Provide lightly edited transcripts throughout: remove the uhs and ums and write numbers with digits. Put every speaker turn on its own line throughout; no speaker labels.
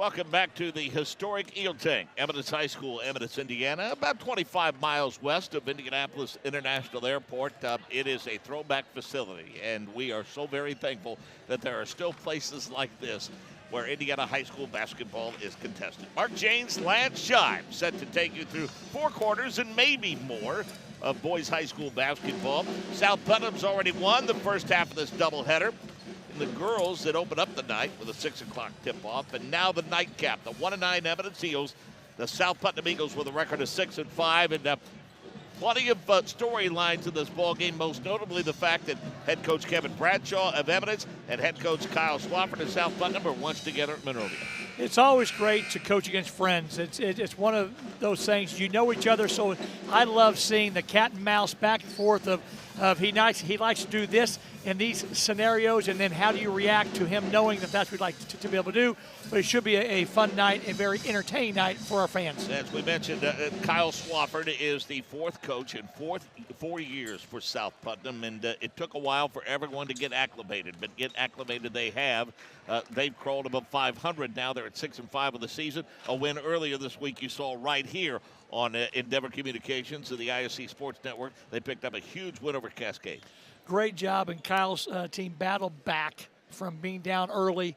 Welcome back to the historic Eel Tank, Eminence High School, Eminence, Indiana, about 25 miles west of Indianapolis International Airport. It is a throwback facility, and we are so very thankful that there are still places like this where Indiana high school basketball is contested. Mark Janes, Lance Shive, set to take you through 4 quarters and maybe more of boys high school basketball. South Putnam's already won the first half of this doubleheader. The girls that open up the night with a 6 o'clock tip-off, and now the nightcap, the 1-9 Eminence Eagles, the South Putnam Eagles with a record of 6-5, and plenty of storylines in this ball game. Most notably, the fact that head coach Kevin Bradshaw of Eminence and head coach Kyle Swafford of South Putnam are once together at Monrovia.
It's always great to coach against friends. It's one of those things, you know each other, so I love seeing the cat and mouse back and forth of he likes to do this in these scenarios, and then how do you react to him knowing that that's what we'd like to be able to do. But it should be a fun night, a very entertaining night for our fans.
As we mentioned, Kyle Swafford is the 4th coach in 4 years for South Putnam, and it took a while for everyone to get acclimated, but get acclimated they have. They've crawled above 500 now. They're at 6-5 of the season. A win earlier this week you saw right here on Endeavor Communications and the IHSAA Sports Network. They picked up a huge win over Cascade.
Great job, and Kyle's team battled back from being down early,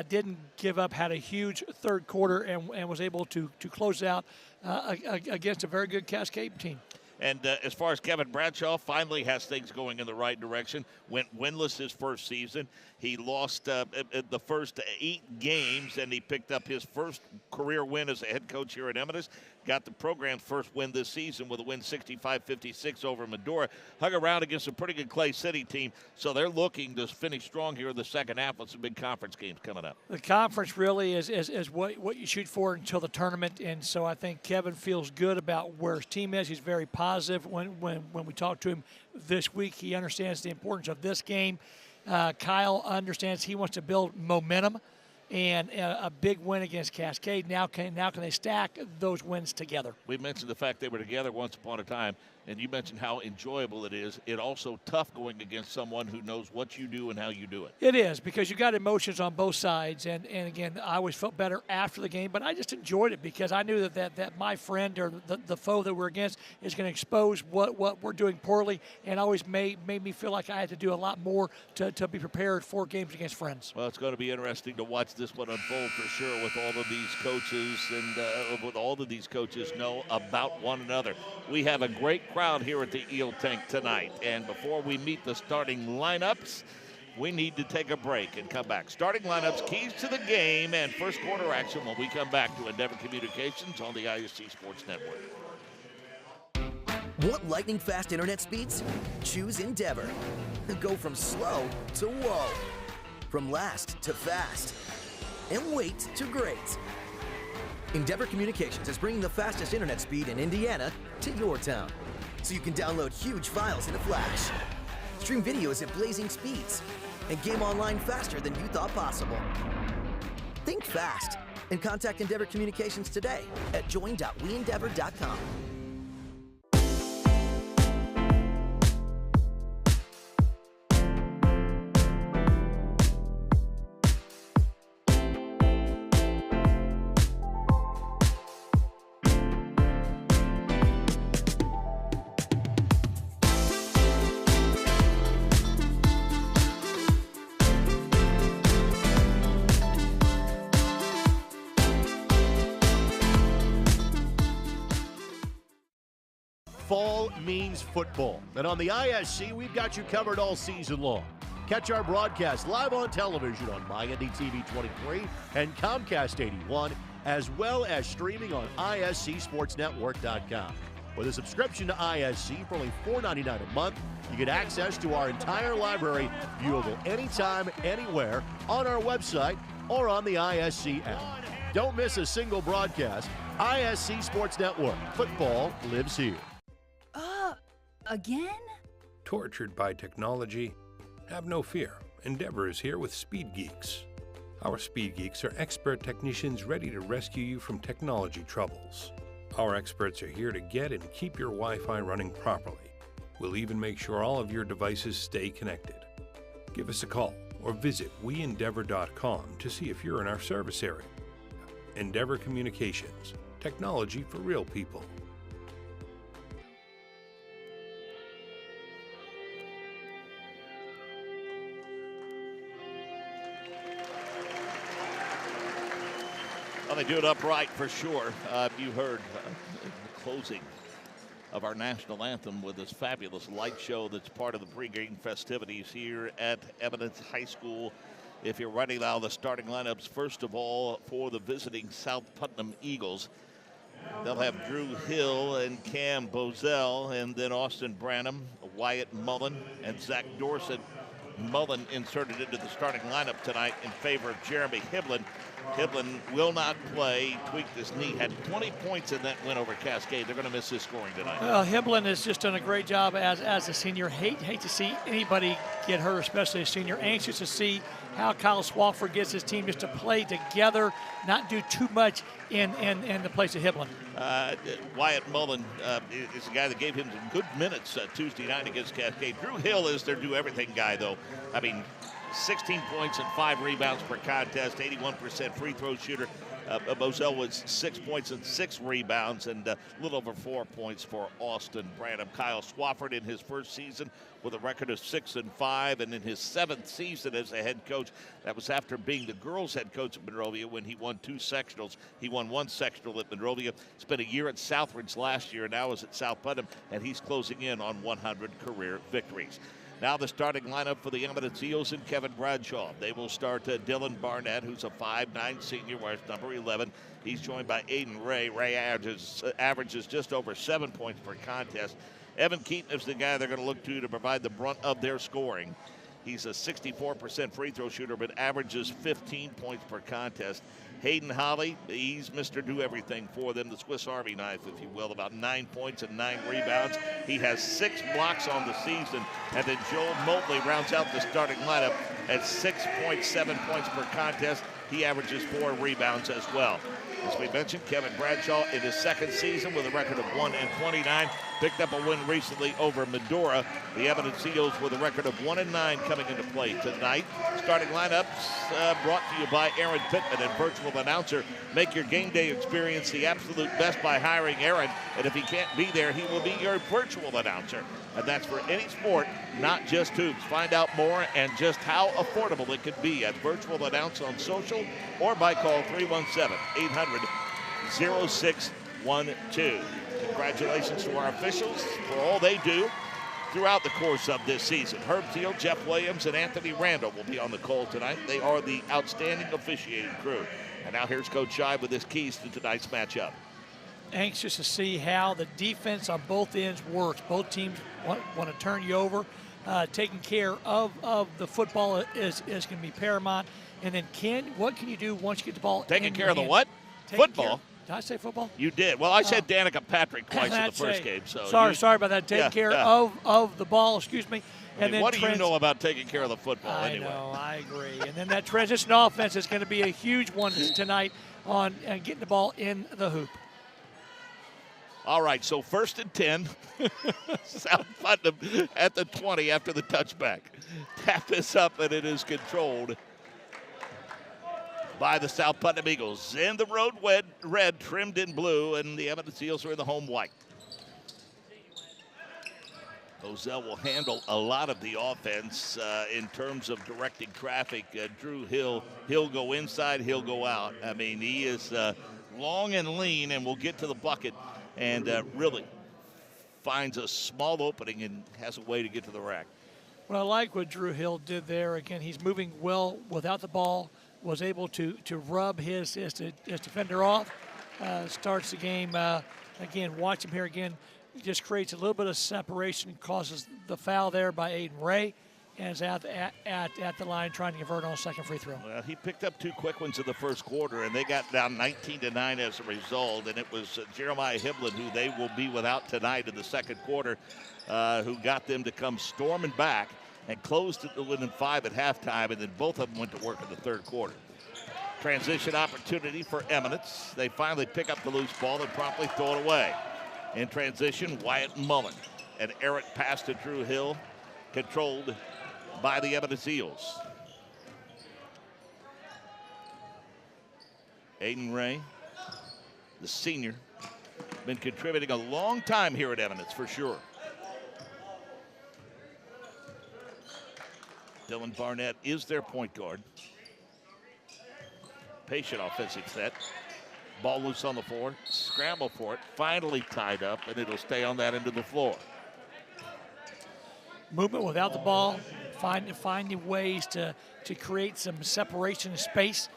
didn't give up, had a huge third quarter, and was able to close out against a very good Cascade team.
And as far as Kevin Bradshaw, finally has things going in the right direction. Went winless his first season. He lost the first 8 games, and he picked up his first career win as a head coach here at Eminence. Got the program's first win this season with a win 65-56 over Medora. Hung around against a pretty good Clay City team, so they're looking to finish strong here in the second half with some big conference games coming up.
The conference really is what you shoot for until the tournament, and so I think Kevin feels good about where his team is. He's very positive. When we talk to him this week, he understands the importance of this game. Kyle understands he wants to build momentum, and a big win against Cascade. Now can they stack those wins together?
We mentioned the fact they were together once upon a time, and you mentioned how enjoyable it is. It's also tough going against someone who knows what you do and how you do it.
It is, because you got emotions on both sides, and again, I always felt better after the game, but I just enjoyed it because I knew that my friend or the foe that we're against is going to expose what we're doing poorly, and always made me feel like I had to do a lot more to be prepared for games against friends.
Well, it's going to be interesting to watch this one unfold for sure with all of these coaches and with all of these coaches know about one another. We have a great crowd here at the Eel Tank tonight, and before we meet the starting lineups, we need to take a break and come back. Starting lineups, keys to the game, and first quarter action when we come back to Endeavor Communications on the IHSAA Sports Network.
Want lightning fast internet speeds? Choose Endeavor. Go from slow to whoa, from last to fast, and wait to great. Endeavor Communications is bringing the fastest internet speed in Indiana to your town, so you can download huge files in a flash, stream videos at blazing speeds, and game online faster than you thought possible. Think fast and contact Endeavor Communications today at join.weendeavor.com.
Fall means football, and on the ISC, we've got you covered all season long. Catch our broadcast live on television on MyNDTV 23 and Comcast 81, as well as streaming on ISCSportsNetwork.com. With a subscription to ISC for only $4.99 a month, you get access to our entire library, viewable anytime, anywhere, on our website or on the ISC app. Don't miss a single broadcast. ISC Sports Network. Football lives here.
Again?
Tortured by technology? Have no fear. Endeavor is here with Speed Geeks. Our Speed Geeks are expert technicians ready to rescue you from technology troubles. Our experts are here to get and keep your Wi-Fi running properly. We'll even make sure all of your devices stay connected. Give us a call or visit weendeavor.com to see if you're in our service area. Endeavor Communications, technology for real people.
Well, they do it upright for sure. You heard the closing of our national anthem with this fabulous light show that's part of the pregame festivities here at Eminence High School. If you're running now the starting lineups, first of all, for the visiting South Putnam Eagles, they'll have Drew Hill and Cam Bozell, and then Austin Branham, Wyatt Mullen, and Zach Dorset. Mullen inserted into the starting lineup tonight in favor of Jeremy Hiblin. Hiblin will not play, tweaked his knee, had 20 points in that win over Cascade. They're going to miss his scoring tonight.
Well, Hiblin has just done a great job as a senior. Hate to see anybody get hurt, especially a senior. Anxious to see how Kyle Swafford gets his team just to play together, not do too much in the place of Hiblin.
Wyatt Mullen is the guy that gave him some good minutes Tuesday night against Cascade. Drew Hill is their do-everything guy, though. I mean, 16 points and 5 rebounds per contest, 81% free throw shooter. Bozell was 6 points and 6 rebounds, and a little over 4 points for Austin Branham. Kyle Swafford in his first season with a record of 6-5, and in his 7th season as a head coach, that was after being the girls' head coach at Monrovia when he won 2 sectionals. He won 1 sectional at Monrovia, spent a year at Southridge last year, and now is at South Putnam, and he's closing in on 100 career victories. Now the starting lineup for the Eminence Eagles and Kevin Bradshaw. They will start Dylan Barnett, who's a 5'9" senior, wears number 11. He's joined by Aiden Ray. Ray averages just over 7 points per contest. Evan Keaton is the guy they're going to look to provide the brunt of their scoring. He's a 64% free throw shooter, but averages 15 points per contest. Hayden Holly, he's Mr. Do-Everything for them, the Swiss Army knife, if you will, about 9 points and 9 rebounds. He has 6 blocks on the season. And then Joel Mobley rounds out the starting lineup at 6.7 points per contest. He averages 4 rebounds as well. As we mentioned, Kevin Bradshaw in his 2nd season with a record of 1-29. Picked up a win recently over Medora. The Eminence Eagles with a record of 1-9 coming into play tonight. Starting lineups brought to you by Aaron Pittman and virtual announcer. Make your game day experience the absolute best by hiring Aaron. And if he can't be there, he will be your virtual announcer. And that's for any sport, not just hoops. Find out more and just how affordable it could be at Virtual Announce on social or by call 317-800-0612. Congratulations to our officials for all they do throughout the course of this season. Herb Thiel, Jeff Williams, and Anthony Randall will be on the call tonight. They are the outstanding officiating crew. And now here's Coach Shive with his keys to tonight's matchup.
Anxious to see how the defense on both ends works. Both teams want to turn you over. Taking care of the football is going to be paramount. And then what can you do once you get the ball
Taking
in
care
your
of the
hand?
what? Football.
Did I say football?
You did. Well, I said Danica Patrick twice in the first game. So
sorry about that. Taking care of the ball, excuse me.
And then what do you know about taking care of the football anyway?
I know, I agree. And then that transition offense is going to be a huge one tonight on getting the ball in the hoop.
All right, so 1st and 10. South Putnam at the 20 after the touchback. Tap this up, and it is controlled by the South Putnam Eagles. In the road red, trimmed in blue, and the Eminence Eagles are in the home white. Bozell will handle a lot of the offense in terms of directing traffic. Drew Hill, he'll go inside, he'll go out. I mean, he is long and lean and will get to the bucket and really finds a small opening and has a way to get to the rack.
Well, I like what Drew Hill did there. Again, he's moving well without the ball, was able to rub his defender off, starts the game. Again, watch him here again. He just creates a little bit of separation, causes the foul there by Aiden Ray, and is at the line trying to convert on a second free throw.
Well, he picked up 2 quick ones in the first quarter, and they got down 19-9 as a result. And it was Jeremiah Hiblin, who they will be without tonight in the second quarter, who got them to come storming back and closed it within 5 at halftime, and then both of them went to work in the third quarter. Transition opportunity for Eminence. They finally pick up the loose ball and promptly throw it away. In transition, Wyatt Mullen. An errant pass to Drew Hill, controlled by the Eminence Eagles. Aiden Ray, the senior, been contributing a long time here at Eminence for sure. Dylan Barnett is their point guard. Patient offensive set. Ball loose on the floor, scramble for it, finally tied up, and it'll stay on that end of the floor.
Movement without the ball, finding ways to create some separation and space.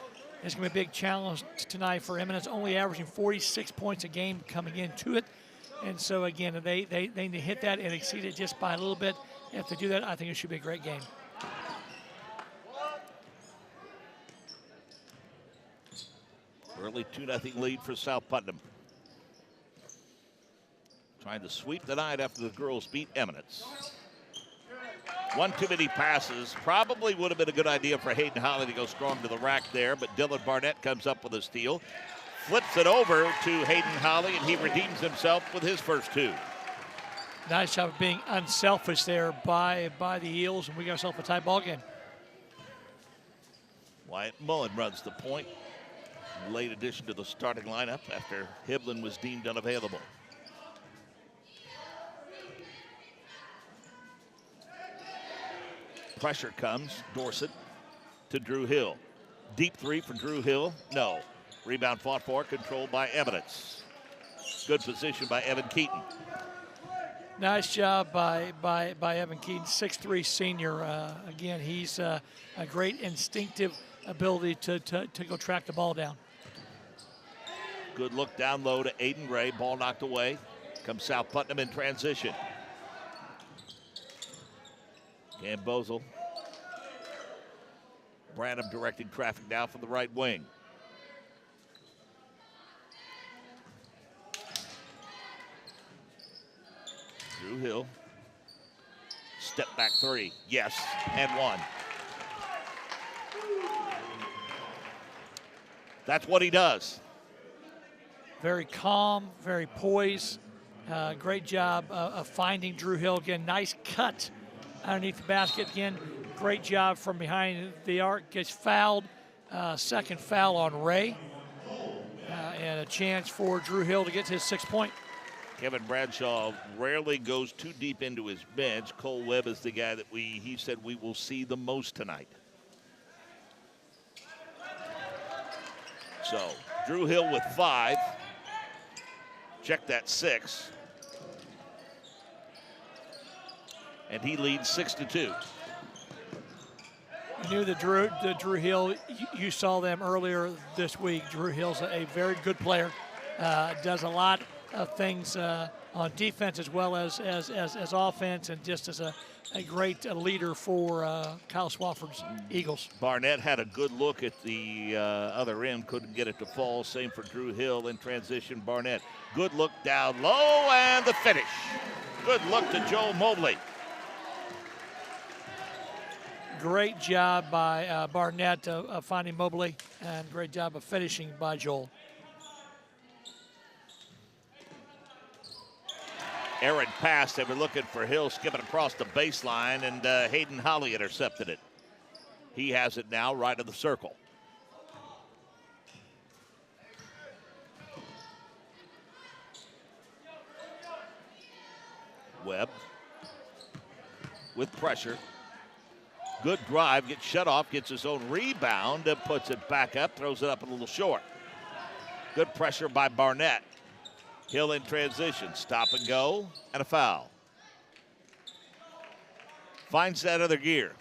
It's going to be a big challenge tonight for Eminence, only averaging 46 points a game coming into it. And so, again, they need to hit that and exceed it just by a little bit. If they do that, I think it should be a great game.
Early 2-0 lead for South Putnam. Trying to sweep the night after the girls beat Eminence. One too many passes. Probably would have been a good idea for Hayden Holly to go strong to the rack there, but Dylan Barnett comes up with a steal. Flips it over to Hayden Holly, and he redeems himself with his first two.
Nice job of being unselfish there by the Eels, and we got ourselves a tie ball game.
Wyatt Mullen runs the point. Late addition to the starting lineup after Hiblin was deemed unavailable. Pressure comes, Dorset to Drew Hill. Deep three for Drew Hill, no. Rebound fought for, controlled by Eminence. Good position by Evan Keaton.
Nice job by Evan Keaton, 6'3" senior. Again, he's a great instinctive ability to go track the ball down.
Good look down low to Aiden Ray. Ball knocked away. Comes South Putnam in transition. Gambozel. Branham directing traffic now from the right wing. Drew Hill. Step back three. Yes, and one. That's what he does.
Very calm, very poised. Great job of finding Drew Hill. Again, nice cut underneath the basket. Again, great job from behind the arc. Gets fouled. Second foul on Ray. And a chance for Drew Hill to get to his 6th point.
Kevin Bradshaw rarely goes too deep into his bench. Cole Webb is the guy that he said we will see the most tonight. So, Drew Hill with 5. Check that 6. And he leads 6-2.
You knew that Drew Hill, you saw them earlier this week. Drew Hill's a very good player. Does a lot of things on defense as well as offense, and just as a great leader for Kyle Swafford's Eagles.
Barnett had a good look at the other end, couldn't get it to fall. Same for Drew Hill in transition. Barnett, good look down low, and the finish. Good look to Joel Mobley.
Great job by Barnett of finding Mobley, and great job of finishing by Joel.
Errant pass. They were looking for Hill skipping across the baseline, and Hayden Holly intercepted it. He has it now right of the circle. Webb with pressure. Good drive, gets shut off, gets his own rebound, and puts it back up, throws it up a little short. Good pressure by Barnett. Hill in transition, stop and go, and a foul. Finds that other gear.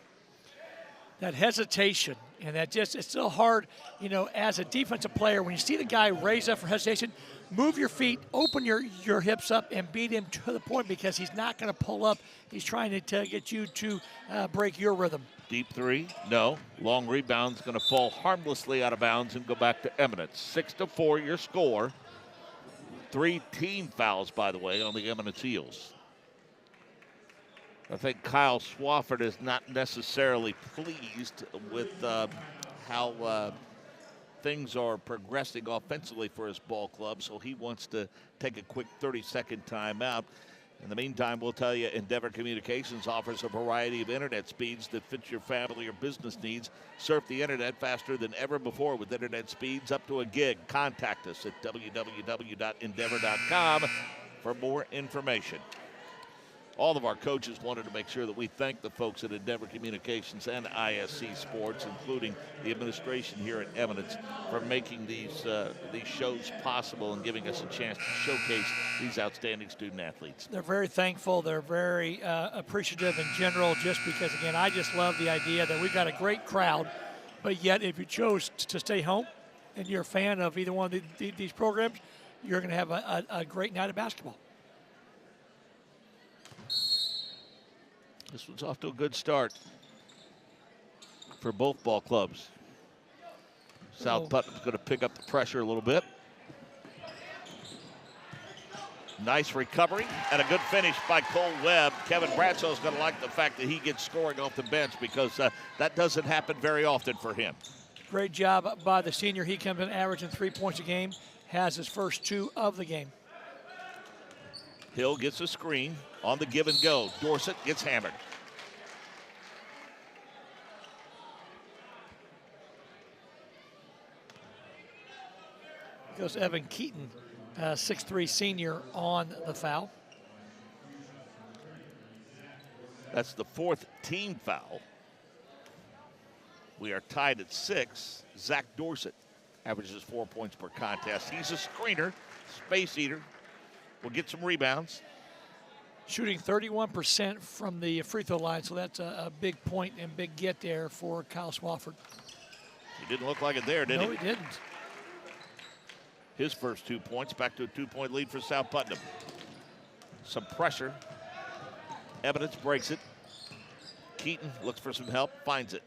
That hesitation, and that just, it's so hard, you know, as a defensive player, when you see the guy raise up for hesitation, move your feet, open your hips up, and beat him to the point, because he's not going to pull up. He's trying to get you to break your rhythm.
Deep three, no. Long rebound's going to fall harmlessly out of bounds and go back to Eminence. 6-4 your score. 3 team fouls, by the way, on the Eminence Eels. I think Kyle Swafford is not necessarily pleased with how things are progressing offensively for his ball club, so he wants to take a quick 30-second timeout. In the meantime, we'll tell you Endeavor Communications offers a variety of internet speeds that fit your family or business needs. Surf the internet faster than ever before with internet speeds up to a gig. Contact us at www.endeavor.com for more information. All of our coaches wanted to make sure that we thank the folks at Endeavor Communications and ISC Sports, including the administration here at Eminence, for making these shows possible and giving us a chance to showcase these outstanding student athletes.
They're very thankful. They're very appreciative in general, just because, again, I just love the idea that we've got a great crowd, but yet if you chose to stay home and you're a fan of either one of these programs, you're going to have a great night of basketball.
This one's off to a good start for both ball clubs. South Putnam's going to pick up the pressure a little bit. Nice recovery and a good finish by Cole Webb. Kevin Bradsell's going to like the fact that he gets scoring off the bench because that doesn't happen very often for him.
Great job by the senior. He comes in averaging 3 points a game, has his first 2 of the game.
Hill gets a screen on the give and go. Dorsett gets hammered.
Goes Evan Keaton, 6'3" senior, on the foul.
That's the 4th team foul. We are tied at 6. Zach Dorsett averages 4 points per contest. He's a screener, space eater. Will get some rebounds.
Shooting 31% from the free throw line, so that's a big point and big get there for Kyle Swafford.
He didn't look like it there, did he?
No, he didn't.
His first 2 points, back to a 2-point lead for South Putnam. Some pressure. Eminence breaks it. Keaton looks for some help, finds it.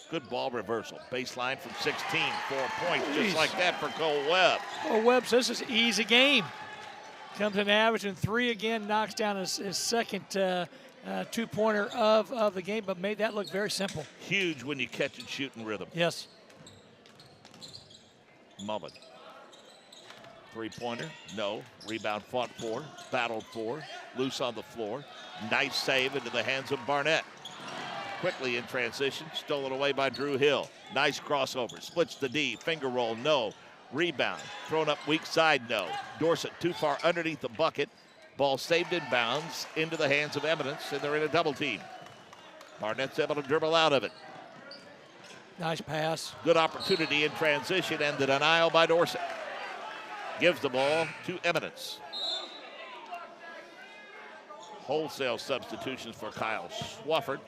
Good ball reversal. Baseline from 16, 4 points, just like that for Cole Webb.
Cole Webb says this is an easy game. Comes in averaging 3 again, knocks down his second 2-pointer of the game, but made that look very simple.
Huge when you catch and shoot in rhythm.
Yes.
Mullen. 3-pointer, no. Rebound fought for, battled for, loose on the floor. Nice save into the hands of Barnett. Quickly in transition, stolen away by Drew Hill. Nice crossover, splits the D, finger roll, no. Rebound, thrown up weak side, no. Dorsett too far underneath the bucket. Ball saved in bounds into the hands of Eminence, and they're in a double team. Barnett's able to dribble out of it.
Nice pass.
Good opportunity in transition, and the denial by Dorsett. Gives the ball to Eminence. Wholesale substitutions for Kyle Swafford.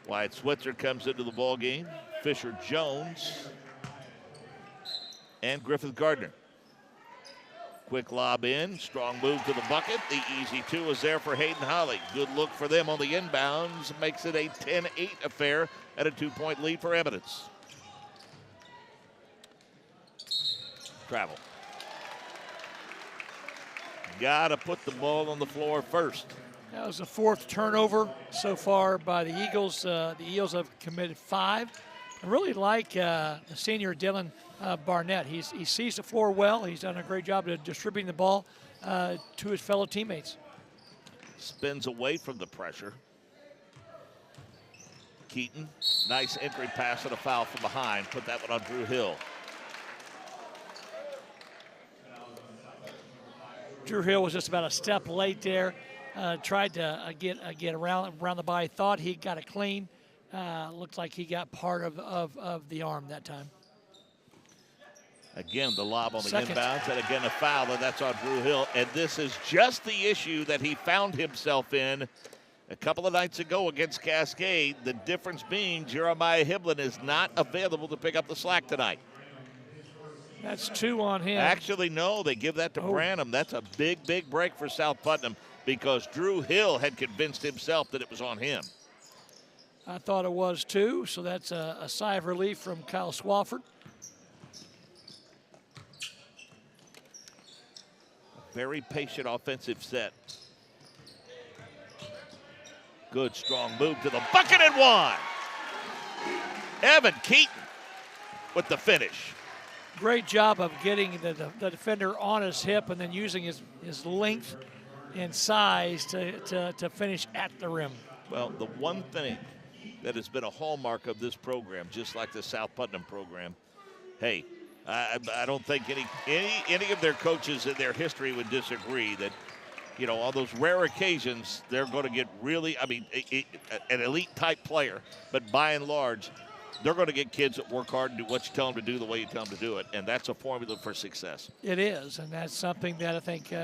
Wyatt Switzer comes into the ball game. Fisher Jones and Griffith Gardner. Quick lob in, strong move to the bucket. The easy 2 is there for Hayden Holly. Good look for them on the inbounds. Makes it a 10-8 affair at a 2-point lead for Eminence. Travel. Gotta put the ball on the floor first.
That was the 4th turnover so far by the Eagles. The Eagles have committed 5. I really like the senior Dylan Barnett. He sees the floor well. He's done a great job of distributing the ball to his fellow teammates.
Spins away from the pressure. Keaton, nice entry pass and a foul from behind. Put that one on Drew Hill.
Drew Hill was just about a step late there. Tried to get around the body. Thought he got it clean. Looks like he got part of the arm that time.
Again, the lob on the
Second.
inbounds, and again a foul, and that's on Drew Hill. And this is just the issue that he found himself in a couple of nights ago against Cascade. The difference being Jeremiah Hiblin is not available to pick up the slack tonight.
That's 2 on him.
Actually, no, they give that to Branham. That's a big, big break for South Putnam because Drew Hill had convinced himself that it was on him.
I thought it was too, so that's a sigh of relief from Kyle Swafford.
Very patient offensive set. Good, strong move to the bucket and one. Evan Keaton with the finish.
great job of getting the defender on his hip and then using his length and size to finish at the rim.
Well, the one thing that has been a hallmark of this program, just like the South Putnam program, hey, I don't think any of their coaches in their history would disagree that, you know, on those rare occasions, they're going to get really, I mean, an elite-type player, but by and large, they're going to get kids that work hard and do what you tell them to do the way you tell them to do it, and that's a formula for success.
It is, and that's something that I think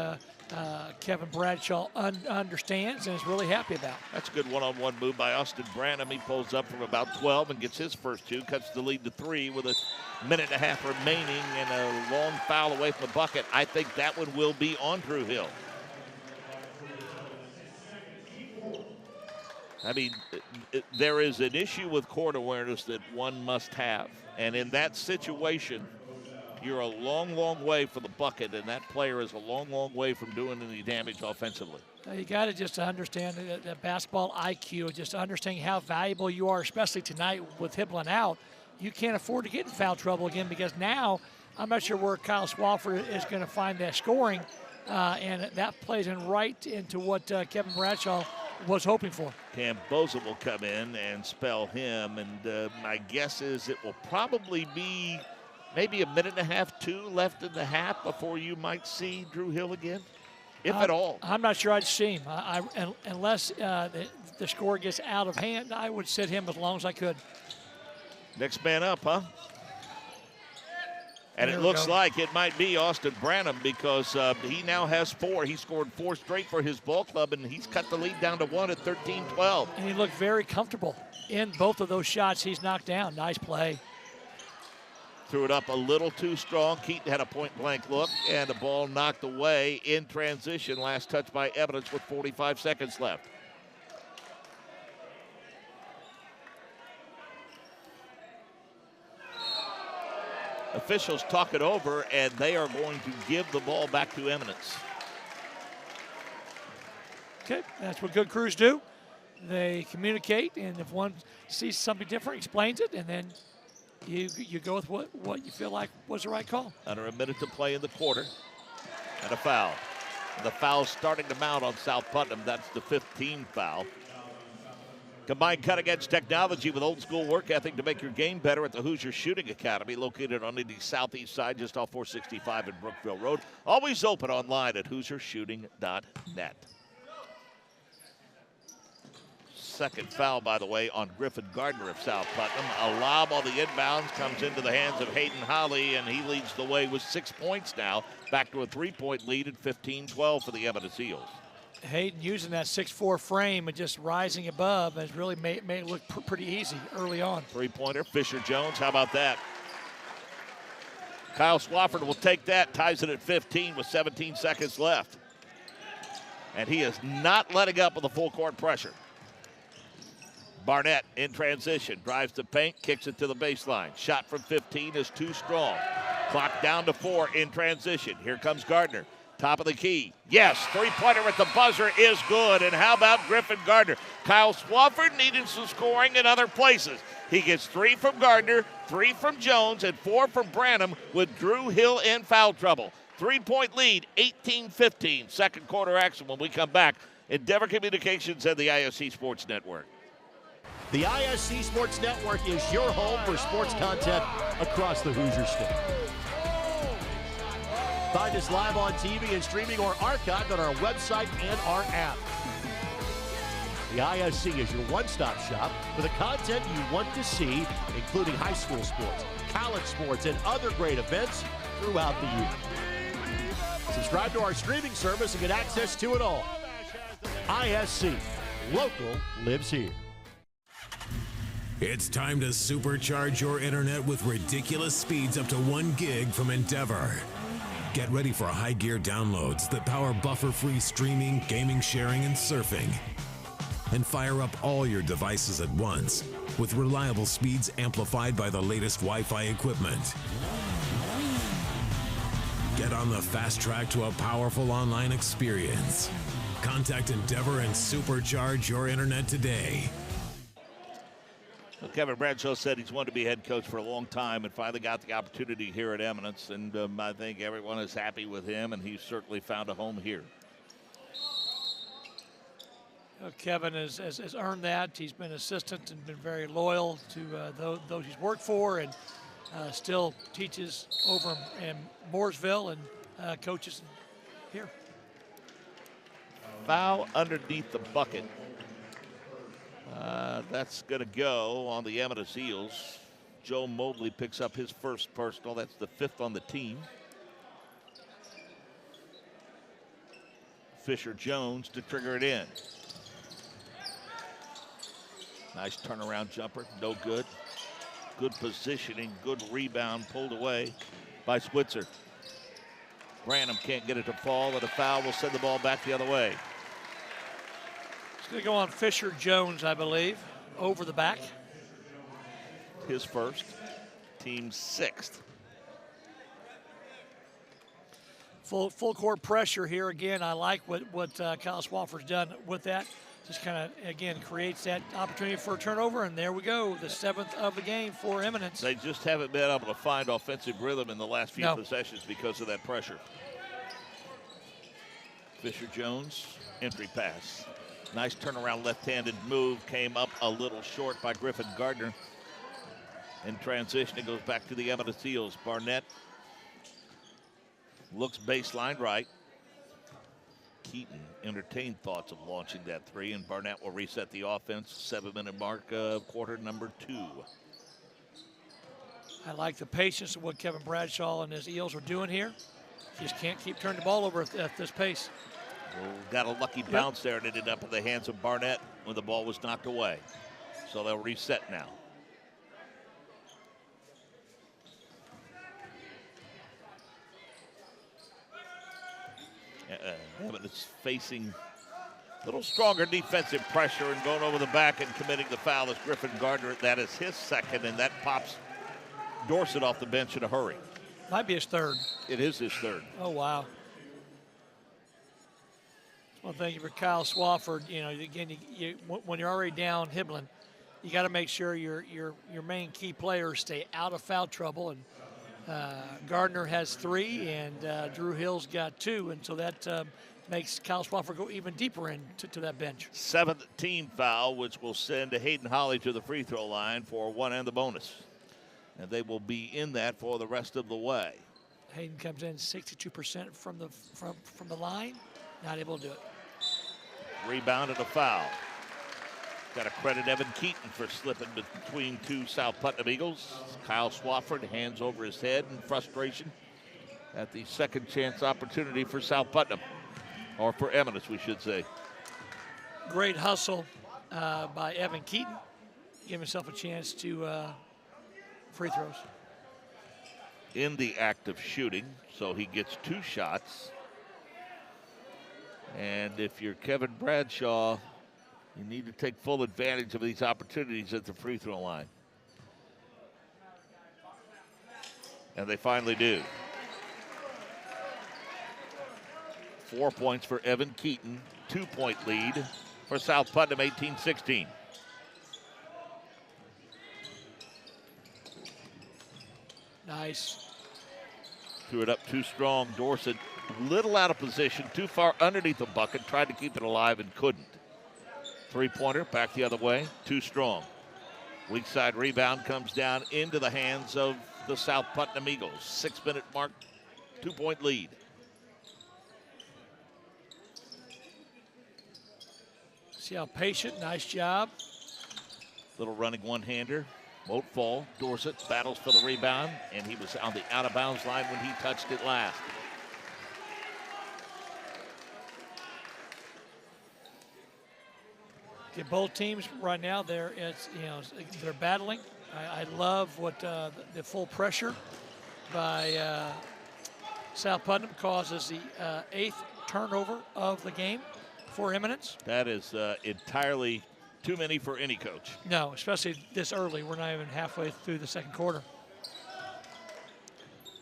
Kevin Bradshaw understands and is really happy about.
That's a good one-on-one move by Austin Branham. He pulls up from about 12 and gets his first two, cuts the lead to 3 with a minute and a half remaining and a long foul away from the bucket. I think that one will be on Drew Hill. I mean, there is an issue with court awareness that one must have. And in that situation, you're a long, long way from the bucket, and that player is a long, long way from doing any damage offensively.
You got to just understand that basketball IQ, just understanding how valuable you are, especially tonight with Hiblin out. You can't afford to get in foul trouble again, because now I'm not sure where Kyle Swafford is going to find that scoring, and that plays in right into what Kevin Bradshaw was hoping for.
Cam Boza will come in and spell him, and my guess is it will probably be maybe a minute and a half, 2 left in the half before you might see Drew Hill again, if at all.
I'm not sure I'd see him. Unless the score gets out of hand, I would sit him as long as I could.
Next man up, huh? And it looks like it might be Austin Branham, because he now has 4. He scored 4 straight for his ball club, and he's cut the lead down to 1 at 13-12.
And he looked very comfortable in both of those shots he's knocked down. Nice play.
Threw it up a little too strong. Keaton had a point-blank look, and the ball knocked away in transition. Last touch by Eminence with 45 seconds left. Officials talk it over, and they are going to give the ball back to Eminence.
Okay, that's what good crews do. They communicate, and if one sees something different, explains it, and then you go with what you feel like was the right call.
Under a minute to play in the quarter, and a foul. The foul starting to mount on South Putnam. That's the 15th foul. Combined cutting-edge technology with old-school work ethic to make your game better at the Hoosier Shooting Academy, located on the southeast side, just off 465 and Brookville Road. Always open online at HoosierShooting.net. Second foul, by the way, on Griffin Gardner of South Putnam. A lob on the inbounds comes into the hands of Hayden Holly, and he leads the way with 6 points now. Back to a 3-point lead at 15-12 for the Eminence Eagles.
Hayden using that 6'4" frame and just rising above has really made it look pretty easy early on.
Three-pointer, Fisher-Jones, how about that? Kyle Swafford will take that, ties it at 15 with 17 seconds left. And he is not letting up with the full court pressure. Barnett in transition, drives the paint, kicks it to the baseline. Shot from 15 is too strong. Clock down to 4 in transition. Here comes Gardner. Top of the key. Yes, three-pointer at the buzzer is good. And how about Griffin Gardner? Kyle Swafford needed some scoring in other places. He gets 3 from Gardner, 3 from Jones, and 4 from Branham with Drew Hill in foul trouble. 3-point lead, 18-15. Second quarter action when we come back. Endeavor Communications and the ISC Sports Network.
The ISC Sports Network is your home for sports content across the Hoosier State. Find us live on TV and streaming or archived on our website and our app. The ISC is your one-stop shop for the content you want to see, including high school sports, college sports, and other great events throughout the year. Subscribe to our streaming service and get access to it all. ISC, local lives here.
It's time to supercharge your internet with ridiculous speeds up to 1 gig from Endeavor. Get ready for high gear downloads that power buffer-free streaming, gaming, sharing, and surfing. And fire up all your devices at once with reliable speeds amplified by the latest Wi-Fi equipment. Get on the fast track to a powerful online experience. Contact Endeavor and supercharge your internet today.
Well, Kevin Bradshaw said he's wanted to be head coach for a long time and finally got the opportunity here at Eminence. And I think everyone is happy with him, and he's certainly found a home here.
Kevin has earned that. He's been assistant and been very loyal to those he's worked for, and still teaches over in Mooresville and coaches here.
Foul underneath the bucket. That's going to go on the Eminence Eels. Joe Mobley picks up his first personal. That's the 5th on the team. Fisher-Jones to trigger it in. Nice turnaround jumper, no good. Good positioning, good rebound, pulled away by Switzer. Branham can't get it to fall, and a foul will send the ball back the other way.
It's going to go on Fisher-Jones, I believe, over the back.
His first, team 6th.
Full court pressure here again. I like what Kyle Swafford's done with that. Just kind of, again, creates that opportunity for a turnover, and there we go, the 7th of the game for Eminence.
They just haven't been able to find offensive rhythm in the last few possessions because of that pressure. Fisher-Jones, entry pass. Nice turnaround left-handed move, came up a little short by Griffin Gardner. In transition, it goes back to the Eminence Eels. Barnett looks baseline right. Keaton entertained thoughts of launching that 3, and Barnett will reset the offense. 7-minute mark of quarter number 2.
I like the patience of what Kevin Bradshaw and his Eels are doing here. Just can't keep turning the ball over at this pace.
Well, got a lucky bounce there, and it ended up in the hands of Barnett when the ball was knocked away. So they'll reset now. Eminence facing a little stronger defensive pressure and going over the back and committing the foul is Griffin Gardner. That is his 2nd, and that pops Dorsett off the bench in a hurry.
Might be his 3rd.
It is his 3rd.
Oh, wow. Well, thank you for Kyle Swafford. You know, again, when you're already down Hiblin, you got to make sure your main key players stay out of foul trouble. And Gardner has 3, and Drew Hill's got 2, and so that makes Kyle Swafford go even deeper into that bench.
7th team foul, which will send Hayden Holly to the free throw line for 1 and the bonus. And they will be in that for the rest of the way.
Hayden comes in 62% from the line, not able to do it.
Rebound and a foul. Got to credit Evan Keaton for slipping between 2 South Putnam Eagles. Kyle Swafford hands over his head in frustration at the second chance opportunity for South Putnam, or for Eminence, we should say.
Great hustle by Evan Keaton. Give himself a chance to free throws.
In the act of shooting, so he gets 2 shots. And if you're Kevin Bradshaw, you need to take full advantage of these opportunities at the free throw line. And they finally do. 4 points for Evan Keaton, 2-point lead for South Putnam, 18-16.
Nice.
Threw it up too strong. Dorsett, little out of position, too far underneath the bucket, tried to keep it alive and couldn't. 3-pointer, back the other way, too strong. Weak side rebound comes down into the hands of the South Putnam Eagles. 6-minute mark, 2-point lead.
See how patient, nice job.
Little running one-hander, won't fall. Dorsett battles for the rebound, and he was on the out-of-bounds line when he touched it last.
Okay, both teams right now, they're battling. I love what the full pressure by South Putnam causes the 8th turnover of the game for Eminence.
That is entirely too many for any coach.
No, especially this early. We're not even halfway through the second quarter.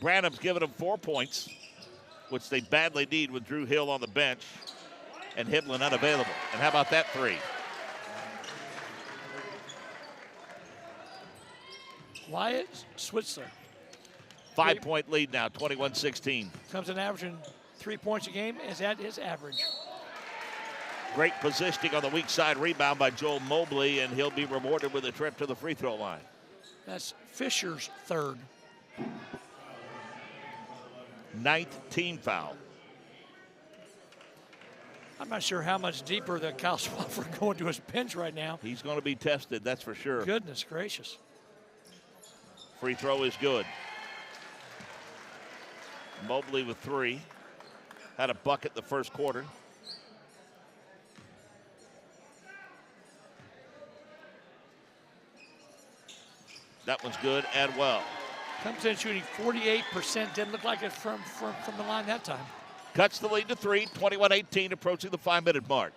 Branham's given them 4 points, which they badly need with Drew Hill on the bench and Hiblin unavailable. And how about that 3?
Wyatt Switzer
5-point lead now, 21-16.
comes in averaging 3 points a game. Is that his average?
Great positioning on the weak side rebound by Joel Mobley, and he'll be rewarded with a trip to the free throw line.
That's Fisher's third.
9th team foul.
I'm not sure how much deeper that Kyle Swafford going to his bench right now.
He's going to be tested, that's for sure.
Goodness gracious.
Free throw is good. Mobley with 3. Had a bucket the first quarter. That one's good and well.
Comes in shooting 48%. Didn't look like it from the line that time.
Cuts the lead to 3, 21-18, approaching the 5-minute mark.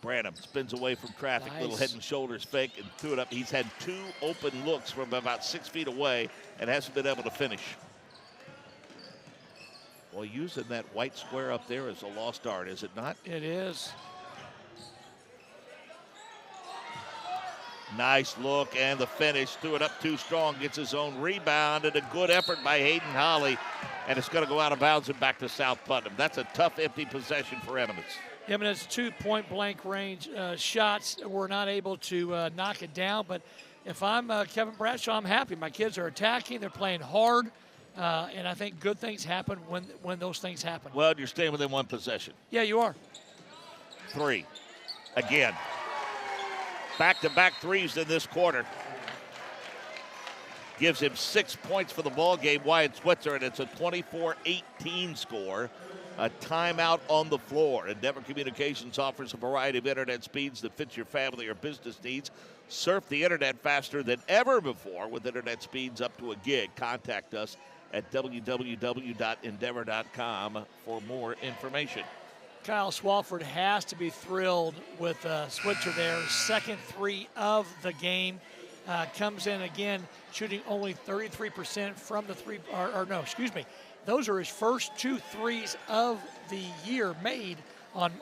Branham spins away from traffic,
Nice.
little head and shoulders fake, and threw it up. He's had 2 open looks from about 6 feet away and hasn't been able to finish. Well, using that white square up there is a lost art, is it not?
It is.
Nice look and the finish. Threw it up too strong, gets his own rebound, and a good effort by Hayden Holly. And it's going to go out of bounds and back to South Putnam. That's a tough, empty possession for Eminence.
Eminence 2 point-blank range shots. Were not able to knock it down. But if I'm Kevin Bradshaw, I'm happy. My kids are attacking. They're playing hard. And I think good things happen when those things happen.
Well, you're staying within one possession.
Yeah, you are.
3. Again. Back-to-back threes in this quarter. Gives him 6 points for the ball game, Wyatt Switzer, and it's a 24-18 score. A timeout on the floor. Endeavor Communications offers a variety of internet speeds that fit your family or business needs. Surf the internet faster than ever before with internet speeds up to a gig. Contact us at www.endeavor.com for more information.
Kyle Swafford has to be thrilled with Switzer there. Second 3 of the game. Comes in again, shooting only 33% from the three, those are his first 2 threes of the year made on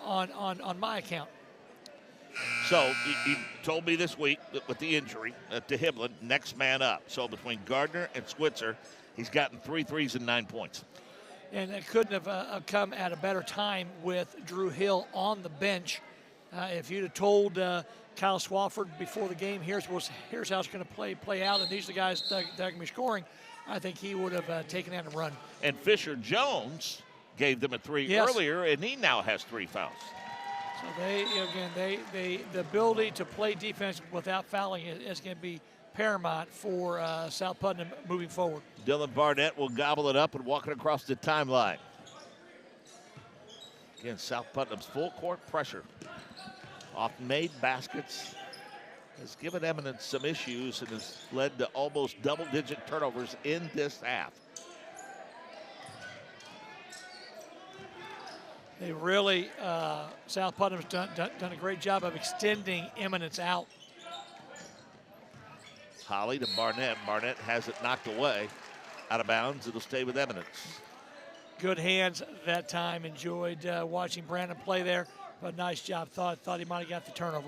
my account.
So he told me this week that with the injury to Hiblin, next man up. So between Gardner and Switzer, he's gotten 3 threes and 9 points.
And it couldn't have come at a better time with Drew Hill on the bench. If you'd have told Kyle Swafford before the game, here's how it's going to play out, and these are the guys that are going to be scoring, I think he would have taken that and run.
And Fisher Jones gave them a 3 earlier, and he now has 3 fouls.
So the ability to play defense without fouling is going to be paramount for South Putnam moving forward.
Dylan Barnett will gobble it up and walk it across the timeline. Again, South Putnam's full court pressure. Often made baskets has given Eminence some issues and has led to almost double-digit turnovers in this half.
They really, South Putnam's done a great job of extending Eminence out.
Holly to Barnett. Barnett has it knocked away. Out of bounds. It'll stay with Eminence.
Good hands that time. Enjoyed watching Brandon play there, but nice job. Thought he might have got the turnover.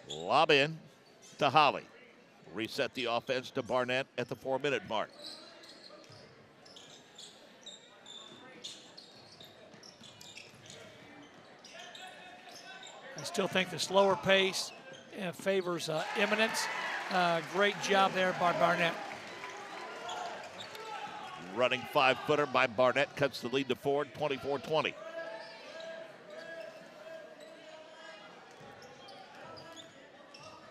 Lob in to Holly. Reset the offense to Barnett at the 4-minute mark.
I still think the slower pace favors Eminence. Great job there by Barnett.
Running 5-footer by Barnett cuts the lead to 4, 24-20.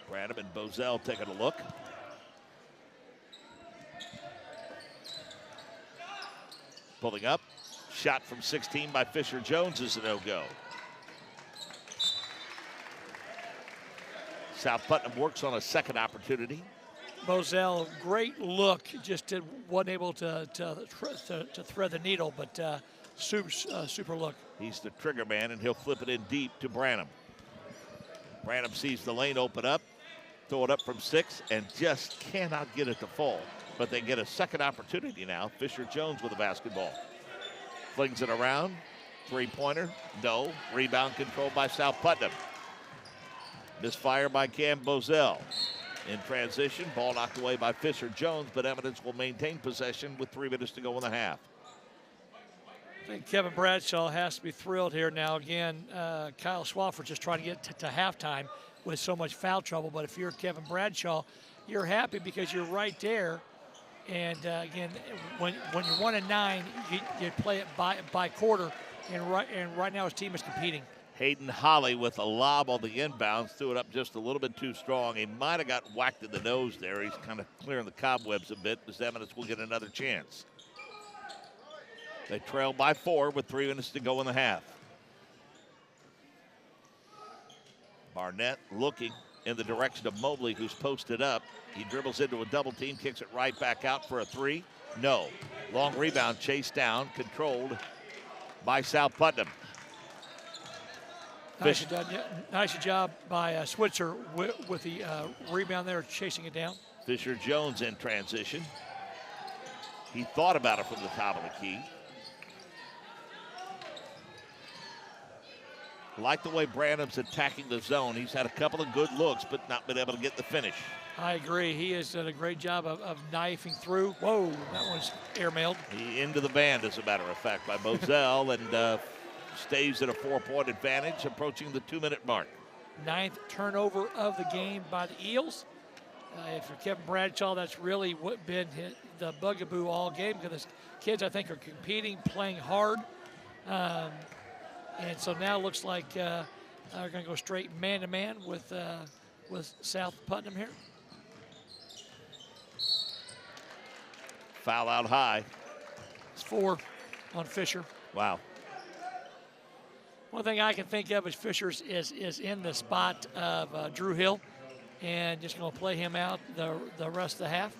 Branham and Bozell taking a look. Pulling up. Shot from 16 by Fisher Jones is a no-go. South Putnam works on a second opportunity.
Bozell, great look, just wasn't able to thread the needle, but super look.
He's the trigger man, and he'll flip it in deep to Branham. Branham sees the lane open up, throw it up from 6, and just cannot get it to fall. But they get a second opportunity now. Fisher Jones with the basketball. Flings it around. 3-pointer, no. Rebound controlled by South Putnam. Misfire by Cam Bozell. In transition, ball knocked away by Fisher Jones, but Eminence will maintain possession with 3 minutes to go in the half.
I think Kevin Bradshaw has to be thrilled here now. Again, Kyle Swafford just trying to get to halftime with so much foul trouble. But if you're Kevin Bradshaw, you're happy because you're right there. And again, when you're 1-9, you play it by quarter. And right now his team is competing.
Hayden Holly with a lob on the inbounds, threw it up just a little bit too strong. He might have got whacked in the nose there. He's kind of clearing the cobwebs a bit, as Eminence will get another chance. They trail by 4 with 3 minutes to go in the half. Barnett looking in the direction of Mobley, who's posted up. He dribbles into a double team, kicks it right back out for a 3. No. Long rebound, chased down, controlled by South Putnam.
Nice job by Switzer with the rebound there, chasing it down.
Fisher Jones in transition. He thought about it from the top of the key. Like the way Branham's attacking the zone. He's had a couple of good looks, but not been able to get the finish.
I agree. He has done a great job of knifing through. Whoa, that one's airmailed.
He into the band, as a matter of fact, by Moselle, and stays at a 4-point advantage, approaching the 2-minute mark.
9th turnover of the game by the Eels. If you're Kevin Bradshaw, that's really been the bugaboo all game, because the kids, I think, are competing, playing hard. And so now it looks like they're going to go straight man-to-man with South Putnam here.
Foul out high.
It's 4 on Fisher.
Wow.
One thing I can think of is Fisher's is in the spot of Drew Hill, and just going to play him out the rest of the half.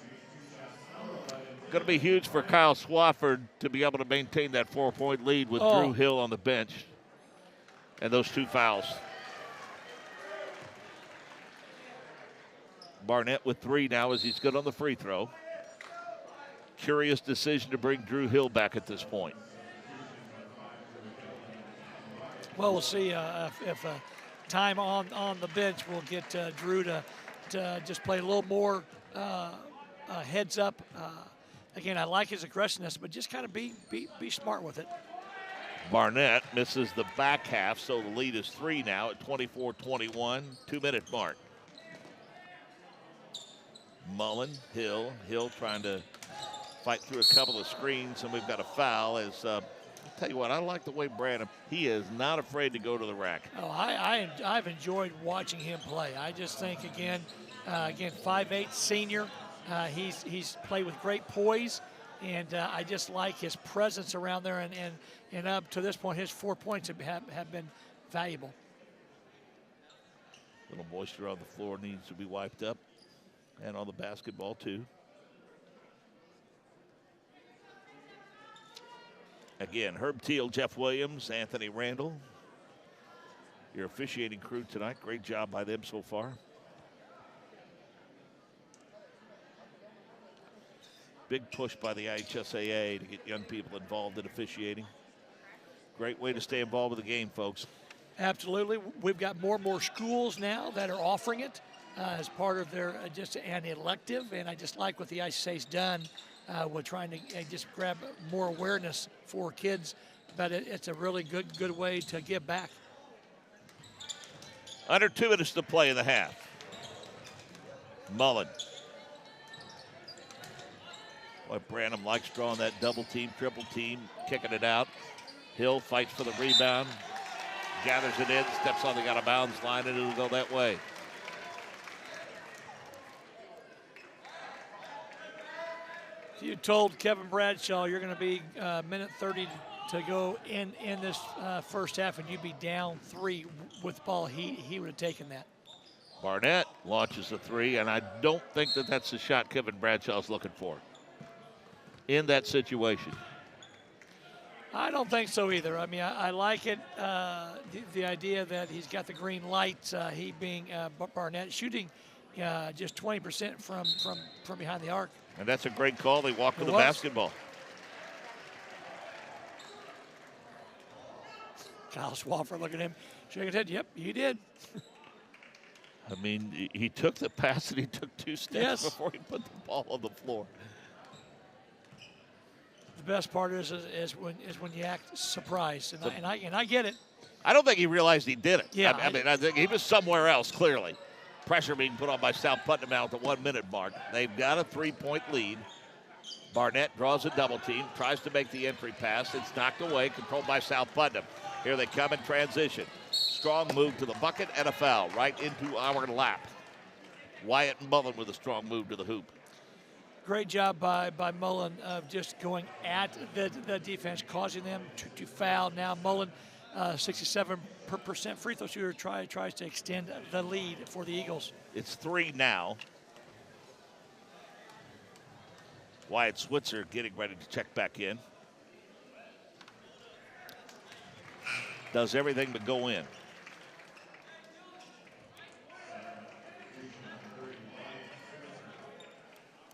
Going to be huge for Kyle Swafford to be able to maintain that 4-point lead with Drew Hill on the bench. And those 2 fouls. Barnett with 3 now as he's good on the free throw. Curious decision to bring Drew Hill back at this point.
Well, we'll see if time on the bench will get Drew to just play a little more heads up. Again, I like his aggressiveness, but just kind of be smart with it.
Barnett misses the back half, so the lead is 3 now at 24-21, 2-minute mark. Mullen, Hill trying to fight through a couple of screens, and we've got a foul. As I'll tell you what, I like the way Branham, he is not afraid to go to the rack.
Oh, I've enjoyed watching him play. I just think, again, 5'8" senior, he's played with great poise. And I just like his presence around there, and up to this point, his 4 points have been valuable.
A little moisture on the floor needs to be wiped up, and on the basketball too. Again, Herb Teal, Jeff Williams, Anthony Randall, your officiating crew tonight. Great job by them so far. Big push by the IHSAA to get young people involved in officiating. Great way to stay involved with the game, folks.
Absolutely. We've got more and more schools now that are offering it as part of their just an elective, and I just like what the IHSAA's done with trying to just grab more awareness for kids. But it's a really good way to give back.
Under 2 minutes to play in the half. Mullen. Boy, Branham likes drawing that double team, triple team, kicking it out. Hill fights for the rebound, gathers it in, steps on the out of bounds line, and it'll go that way.
If you told Kevin Bradshaw you're going to be minute 30 to go in this first half and you'd be down 3 with the ball, he would have taken that.
Barnett launches a 3, and I don't think that's the shot Kevin Bradshaw's looking for in that situation.
I don't think so either. I mean, I like it, the idea that he's got the green light, he being Barnett, shooting just 20% from behind the arc.
And that's a great call. They walk with the basketball.
Kyle Swafford, look at him, shaking his head. Yep, he did.
I mean, he took the pass and he took 2 steps
Yes.
before he put the ball on the floor.
The best part is when you act surprised, and I get it.
I don't think he realized he did it.
Yeah,
I mean, I think he was somewhere else, clearly. Pressure being put on by South Putnam now at the 1 minute mark. They've got a 3-point lead. Barnett draws a double team, tries to make the entry pass. It's knocked away, controlled by South Putnam. Here they come in transition. Strong move to the bucket and a foul right into our lap. Wyatt Mullen with a strong move to the hoop.
Great job by Mullen of just going at the defense, causing them to foul. Now Mullen, 67% free throw shooter, tries to extend the lead for the Eagles.
It's 3 now. Wyatt Switzer getting ready to check back in. Does everything but go in.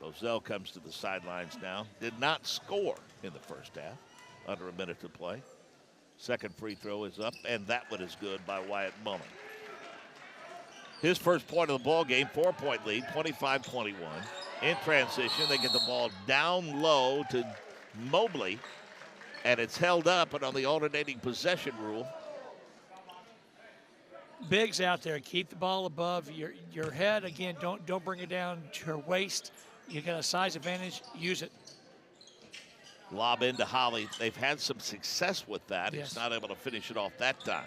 Bozell comes to the sidelines now. Did not score in the first half. Under a minute to play. Second free throw is up, and that one is good by Wyatt Mullen. His first point of the ball game, 4-point lead, 25-21. In transition, they get the ball down low to Mobley, and it's held up, and on the alternating possession rule.
Bigs out there, keep the ball above your head. Again, don't bring it down to your waist. You got a size advantage, use it.
Lob into Holly. They've had some success with that.
Yes.
He's not able to finish it off that time.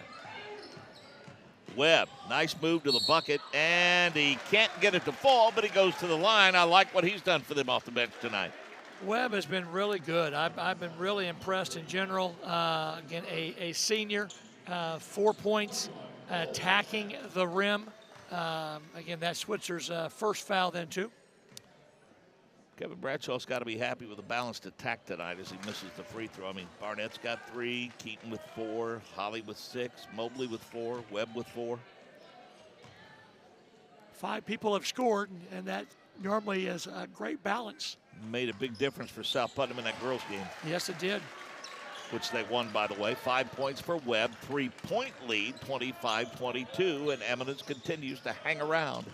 Webb, nice move to the bucket, and he can't get it to fall, but he goes to the line. I like what he's done for them off the bench tonight.
Webb has been really good. I've been really impressed in general. Again, a senior, 4 points, attacking the rim. Again, that's Switzer's first foul then too.
Kevin Bradshaw's got to be happy with a balanced attack tonight as he misses the free throw. I mean, Barnett's got 3, Keaton with 4, Holly with 6, Mobley with 4, Webb with 4.
5 people have scored, and that normally is a great balance.
Made a big difference for South Putnam in that girls game,
Yes, it did.
which they won, by the way. 5 points for Webb, 3-point lead, 25-22, and Eminence continues to hang around.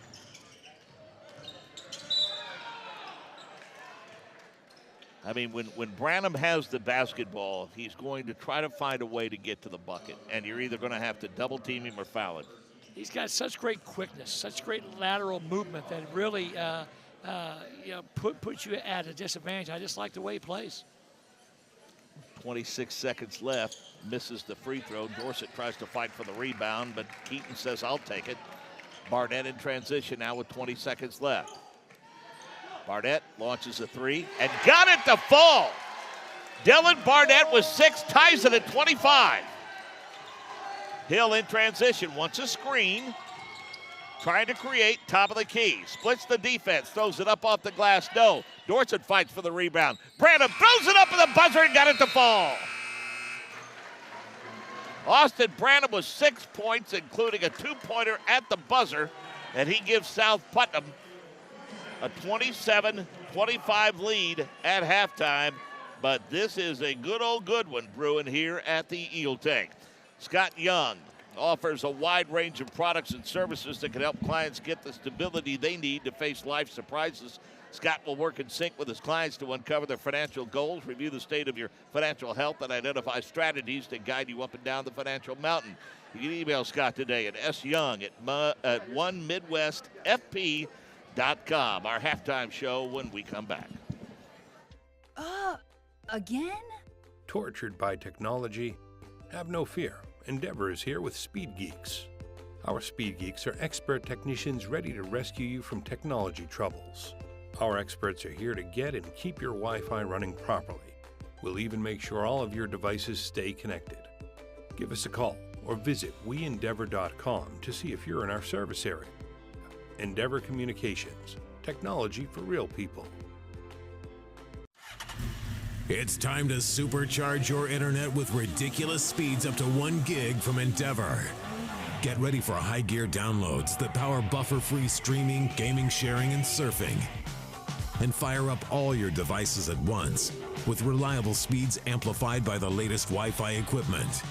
I mean, when Branham has the basketball, he's going to try to find a way to get to the bucket, and you're either going to have to double team him or foul him.
He's got such great quickness, such great lateral movement that really puts you at a disadvantage. I just like the way he plays.
26 seconds left, misses the free throw. Dorsett tries to fight for the rebound, but Keaton says, I'll take it. Barnett in transition now with 20 seconds left. Barnett launches a 3 and got it to fall. Dylan Barnett with 6, ties it at 25. Hill in transition, wants a screen, trying to create top of the key. Splits the defense, throws it up off the glass. No. Dorsett fights for the rebound. Branham throws it up at the buzzer and got it to fall. Austin Branham with 6 points, including a 2-pointer at the buzzer, and he gives South Putnam a 27-25 lead at halftime. But this is a good old good one brewing here at the Eel Tank. Scott Young offers a wide range of products and services that can help clients get the stability they need to face life surprises. Scott will work in sync with his clients to uncover their financial goals, review the state of your financial health, and identify strategies to guide you up and down the financial mountain. You can email Scott today at syoung@onemidwestfp.com. Our halftime show when we come back.
Again?
Tortured by technology? Have no fear. Endeavor is here with Speed Geeks. Our Speed Geeks are expert technicians ready to rescue you from technology troubles. Our experts are here to get and keep your Wi-Fi running properly. We'll even make sure all of your devices stay connected. Give us a call or visit weendeavor.com to see if you're in our service area. Endeavor Communications, technology for real people.
It's time to supercharge your internet with ridiculous speeds up to 1 gig from Endeavor. Get ready for high gear downloads that power buffer-free streaming, gaming, sharing, and surfing. And fire up all your devices at once with reliable speeds amplified by the latest Wi-Fi equipment.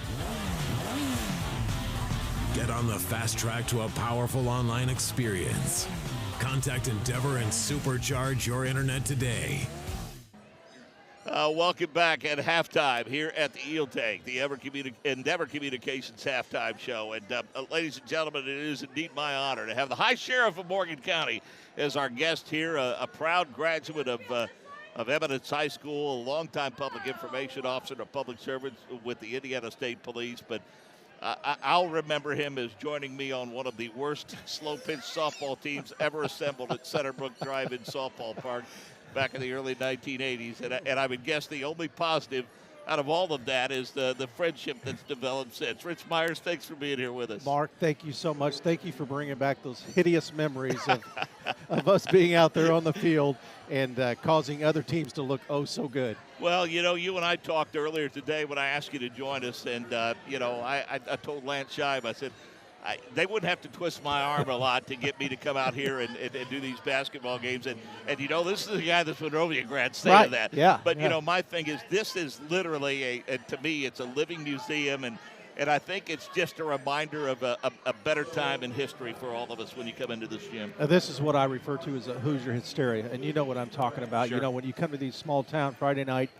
Get on the fast track to a powerful online experience. Contact Endeavor and supercharge your internet today.
Welcome back at halftime here at the Eel Tank, the Endeavor Communications halftime show. And ladies and gentlemen, it is indeed my honor to have the High Sheriff of Morgan County as our guest here, a proud graduate of Eminence High School, a longtime public information officer and a public servant with the Indiana State Police. But I'll remember him as joining me on one of the worst slow-pitch softball teams ever assembled at Centerbrook Drive-In Softball Park back in the early 1980s. And I would guess the only positive out of all of that is the friendship that's developed since. Rich Myers, thanks for being here with us.
Mark, thank you so much. Thank you for bringing back those hideous memories of us being out there on the field and causing other teams to look oh so good.
Well, you and I talked earlier today when I asked you to join us, and, I told Lance Scheib, I said, they wouldn't have to twist my arm a lot to get me to come out here and do these basketball games. And this is a guy that's Monrovia grad saying that.
Yeah.
But, my thing is this is literally, to me, it's a living museum. And I think it's just a reminder of a better time in history for all of us when you come into this gym.
This is what I refer to as a Hoosier hysteria. And you know what I'm talking about.
Sure.
When you come to these small town Friday night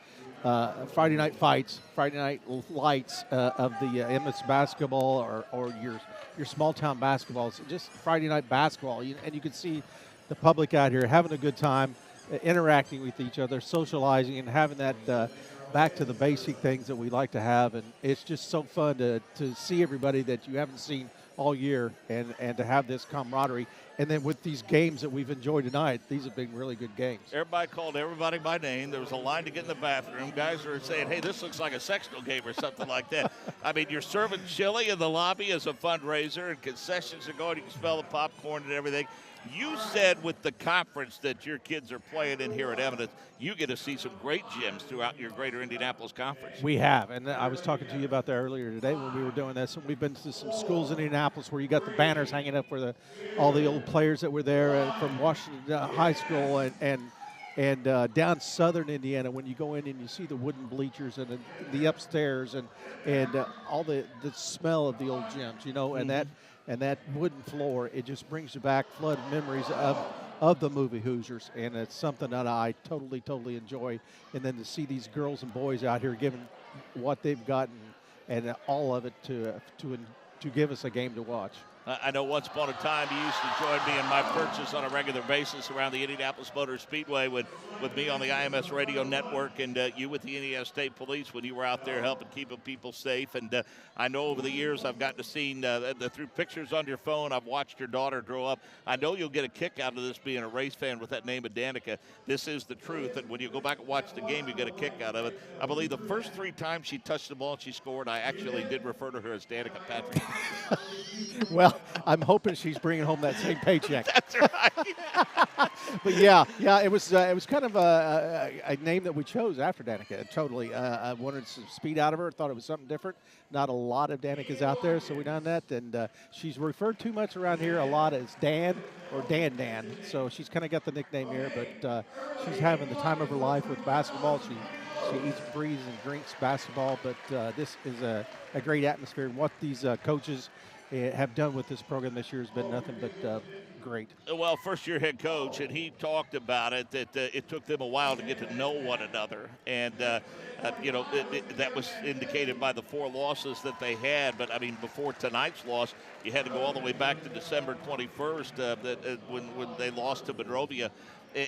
fights, Friday night lights of the Eminence basketball or your small town basketballs, just Friday night basketball, and you can see the public out here having a good time, interacting with each other, socializing, and having that back to the basic things that we like to have. And it's just so fun to see everybody that you haven't seen all year and to have this camaraderie. And then with these games that we've enjoyed tonight, these have been really good games.
Everybody called everybody by name. There was a line to get in the bathroom. Guys were saying, hey, this looks like a sectional game or something like that. I mean, you're serving chili in the lobby as a fundraiser, and concessions are going. You can smell the popcorn and everything. You said with the conference that your kids are playing in here at Eminence, you get to see some great gyms throughout your greater Indianapolis conference.
We have, and I was talking to you about that earlier today when we were doing this. And we've been to some schools in Indianapolis where you got the banners hanging up where all the old players that were there from Washington High School and down southern Indiana, when you go in and you see the wooden bleachers and the upstairs and all the smell of the old gyms, and that wooden floor, it just brings you back flood memories of the movie Hoosiers, and it's something that I totally enjoy. And then to see these girls and boys out here giving what they've gotten and all of it to give us a game to watch.
I know once upon a time you used to join me in my purchase on a regular basis around the Indianapolis Motor Speedway with me on the IMS radio network, and you with the Indiana State Police when you were out there helping keeping people safe. And I know over the years I've gotten to see through pictures on your phone, I've watched your daughter grow up. I know you'll get a kick out of this being a race fan with that name of Danica. This is the truth, and when you go back and watch the game, you get a kick out of it. I believe the first 3 times she touched the ball and she scored, I actually did refer to her as Danica Patrick.
Well, I'm hoping she's bringing home that same paycheck.
That's right.
But yeah, it was kind of a name that we chose after Danica. Totally, I wanted some speed out of her. Thought it was something different. Not a lot of Danicas out there, so we done that. And she's referred too much around here a lot as Dan or Dan. So she's kind of got the nickname here. But she's having the time of her life with basketball. She eats, breathes, and drinks basketball. But this is a great atmosphere. And what these coaches have done with this program this year has been nothing but great.
Well, first-year head coach, and he talked about it, that it took them a while to get to know one another. And, that was indicated by the 4 losses that they had. But, I mean, before tonight's loss, you had to go all the way back to December 21st when they lost to Monrovia.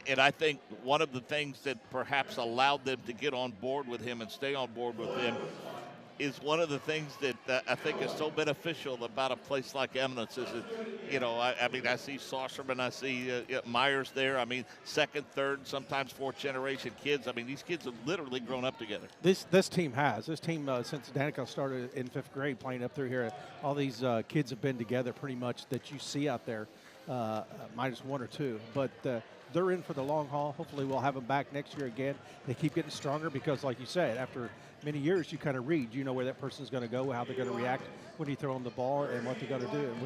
And I think one of the things that perhaps allowed them to get on board with him and stay on board with him is one of the things that I think is so beneficial about a place like Eminence is that, I mean, I see Saucerman, I see Myers there. I mean, 2nd, 3rd, sometimes 4th generation kids. I mean, these kids have literally grown up together.
This team since Danica started in 5th grade playing up through here, all these kids have been together pretty much that you see out there, minus 1 or 2. But they're in for the long haul. Hopefully we'll have them back next year again. They keep getting stronger because, like you said, after many years you kind of read. You know where that person's going to go, how they're going to react when you throw them the ball, and what they're going to do. And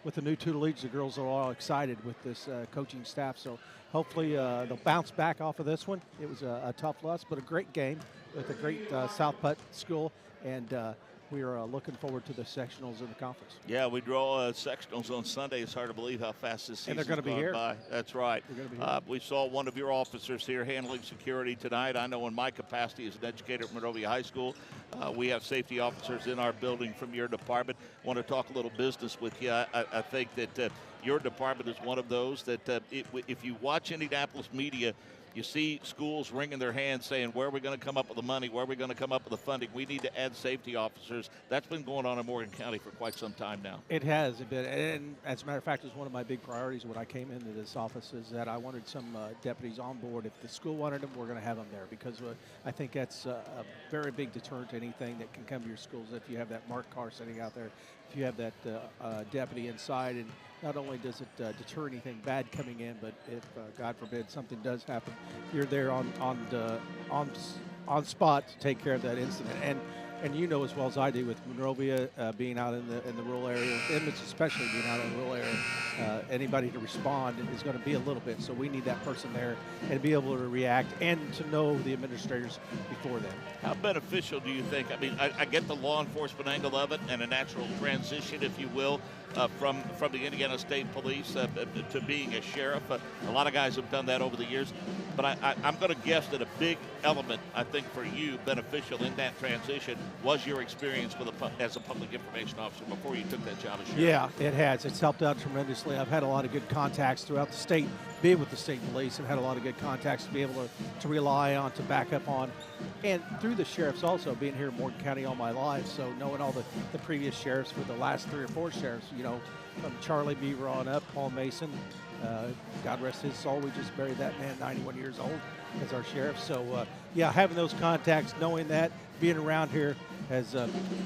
with the new tutelage, the girls are all excited with this coaching staff. So hopefully they'll bounce back off of this one. It was a tough loss, but a great game with a great South Putt school. And we are looking forward to the sectionals in the conference.
Yeah, we draw sectionals on Sunday. It's hard to believe how fast this season's
And they're going to be here.
by. That's right.
They're gonna be here.
We saw one of your officers here handling security tonight. I know in my capacity as an educator at Monrovia High School, we have safety officers in our building from your department. Want to talk a little business with you. I think that your department is one of those that if you watch Indianapolis media, you see schools wringing their hands saying, where are we going to come up with the money? Where are we going to come up with the funding? We need to add safety officers. That's been going on in Morgan County for quite some time now.
It has been, and as a matter of fact, it was one of my big priorities when I came into this office is that I wanted some deputies on board. If the school wanted them, we're going to have them there because I think that's a very big deterrent to anything that can come to your schools. If you have that marked car sitting out there, if you have that deputy inside, and not only does it deter anything bad coming in, but if God forbid something does happen, you're there on spot to take care of that incident. And you know as well as I do with Monrovia being out in the rural area, Eminence especially being out in the rural area, anybody to respond is going to be a little bit. So we need that person there and be able to react and to know the administrators before them.
How beneficial do you think? I mean, I get the law enforcement angle of it and a natural transition, if you will, from the Indiana State Police to being a sheriff. A lot of guys have done that over the years. But I'm going to guess that a big element, I think, for you, beneficial in that transition, was your experience as a public information officer before you took that job as sheriff.
Yeah, it has. It's helped out tremendously. I've had a lot of good contacts throughout the state, being with the state police. I've had a lot of good contacts to be able to rely on, to back up on. And through the sheriffs also, being here in Morgan County all my life, so knowing all the previous sheriffs for the last 3 or 4 sheriffs, you know, from Charlie Beaver on up, Paul Mason, God rest his soul, we just buried that man, 91 years old, as our sheriff. So, yeah, having those contacts, knowing that, being around here has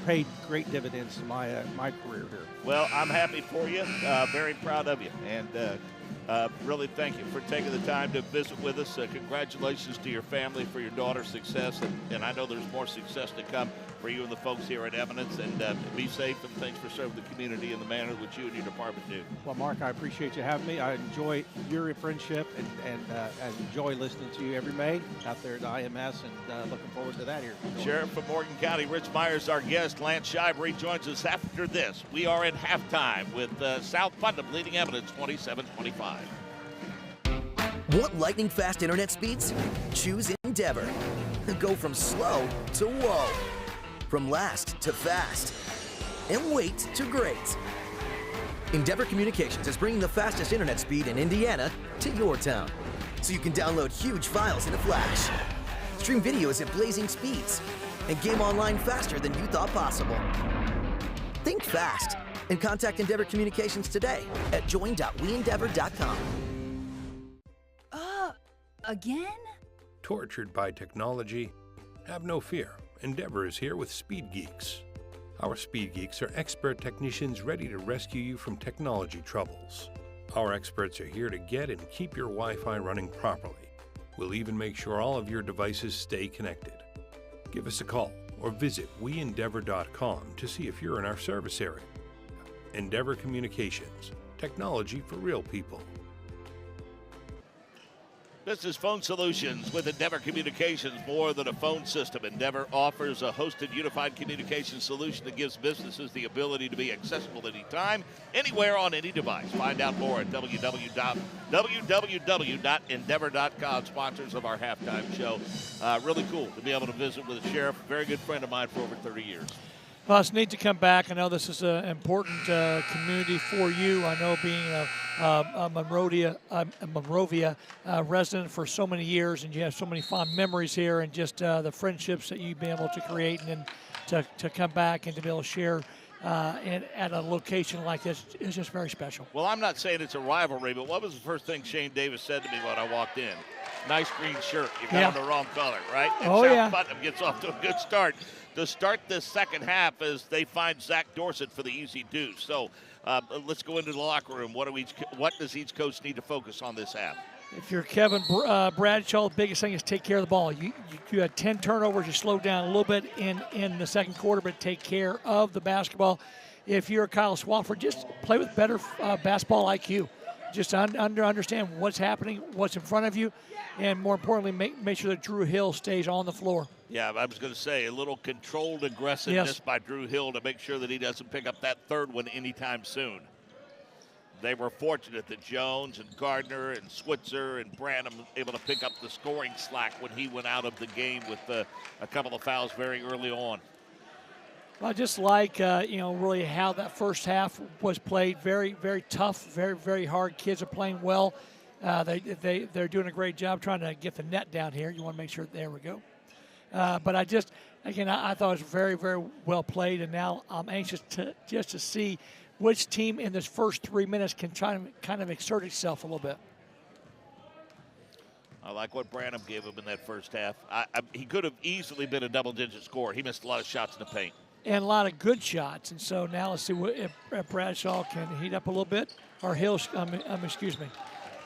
paid great dividends to my career here.
Well, I'm happy for you, very proud of you, and really thank you for taking the time to visit with us. Congratulations to your family for your daughter's success, and I know there's more success to come for you and the folks here at Eminence, and be safe, and thanks for serving the community in the manner which you and your department do.
Well, Mark, I appreciate you having me. I enjoy your friendship and I enjoy listening to you every May out there at IMS, and looking forward to that here.
Sheriff from Morgan County, Rich Myers, our guest. Lance Shivery joins us after this. We are at halftime with South Putnam leading Eminence 27-25.
Want lightning fast internet speeds? Choose Endeavor. Go from slow to whoa. From last to fast. And wait to great. Endeavor Communications is bringing the fastest internet speed in Indiana to your town. So you can download huge files in a flash. Stream videos at blazing speeds. And game online faster than you thought possible. Think fast and contact Endeavor Communications today at join.weendeavor.com.
Again?
Tortured by technology? Have no fear. Endeavor is here with Speed Geeks. Our Speed Geeks are expert technicians ready to rescue you from technology troubles. Our experts are here to get and keep your Wi-Fi running properly. We'll even make sure all of your devices stay connected. Give us a call or visit weendeavor.com to see if you're in our service area. Endeavor Communications, technology for real people.
This is Phone Solutions with Endeavor Communications, more than a phone system. Endeavor offers a hosted unified communication solution that gives businesses the ability to be accessible anytime, anywhere, on any device. Find out more at www.endeavor.com, sponsors of our halftime show. Really cool to be able to visit with a sheriff, very good friend of mine for over 30 years.
Well, it's neat to come back. I know this is an important community for you. I know being a Monrovia resident for so many years, and you have so many fond memories here, and just the friendships that you've been able to create, and then to come back and to be able to share at a location like this is just very special.
Well, I'm not saying it's a rivalry, but what was the first thing Shane Davis said to me when I walked in? Nice green shirt. You got on the wrong color, right? And South Putnam gets off to a good start. To start this second half as they find Zach Dorsett for the easy deuce. So let's go into the locker room. What does each coach need to focus on this half?
If you're Kevin Bradshaw, the biggest thing is take care of the ball. You had 10 turnovers. You slowed down a little bit in the second quarter, but take care of the basketball. If you're Kyle Swafford, just play with better basketball IQ. just understand what's happening, what's in front of you, and more importantly, make sure that Drew Hill stays on the floor.
Yeah, I was going to say a little controlled aggressiveness by Drew Hill to make sure that he doesn't pick up that third one anytime soon. They were fortunate that Jones and Gardner and Switzer and Branham able to pick up the scoring slack when he went out of the game with a couple of fouls very early on.
Well, just like, really how that first half was played. Very, very tough, very, very hard. Kids are playing well. They're doing a great job trying to get the net down here. You want to make sure, there we go. But I thought it was very, very well played, and now I'm anxious to see which team in this first 3 minutes can try to kind of exert itself a little bit.
I like what Branham gave him in that first half. He could have easily been a double-digit scorer. He missed a lot of shots in the paint.
And a lot of good shots. And so now let's see if Bradshaw can heat up a little bit, or Hill, excuse me.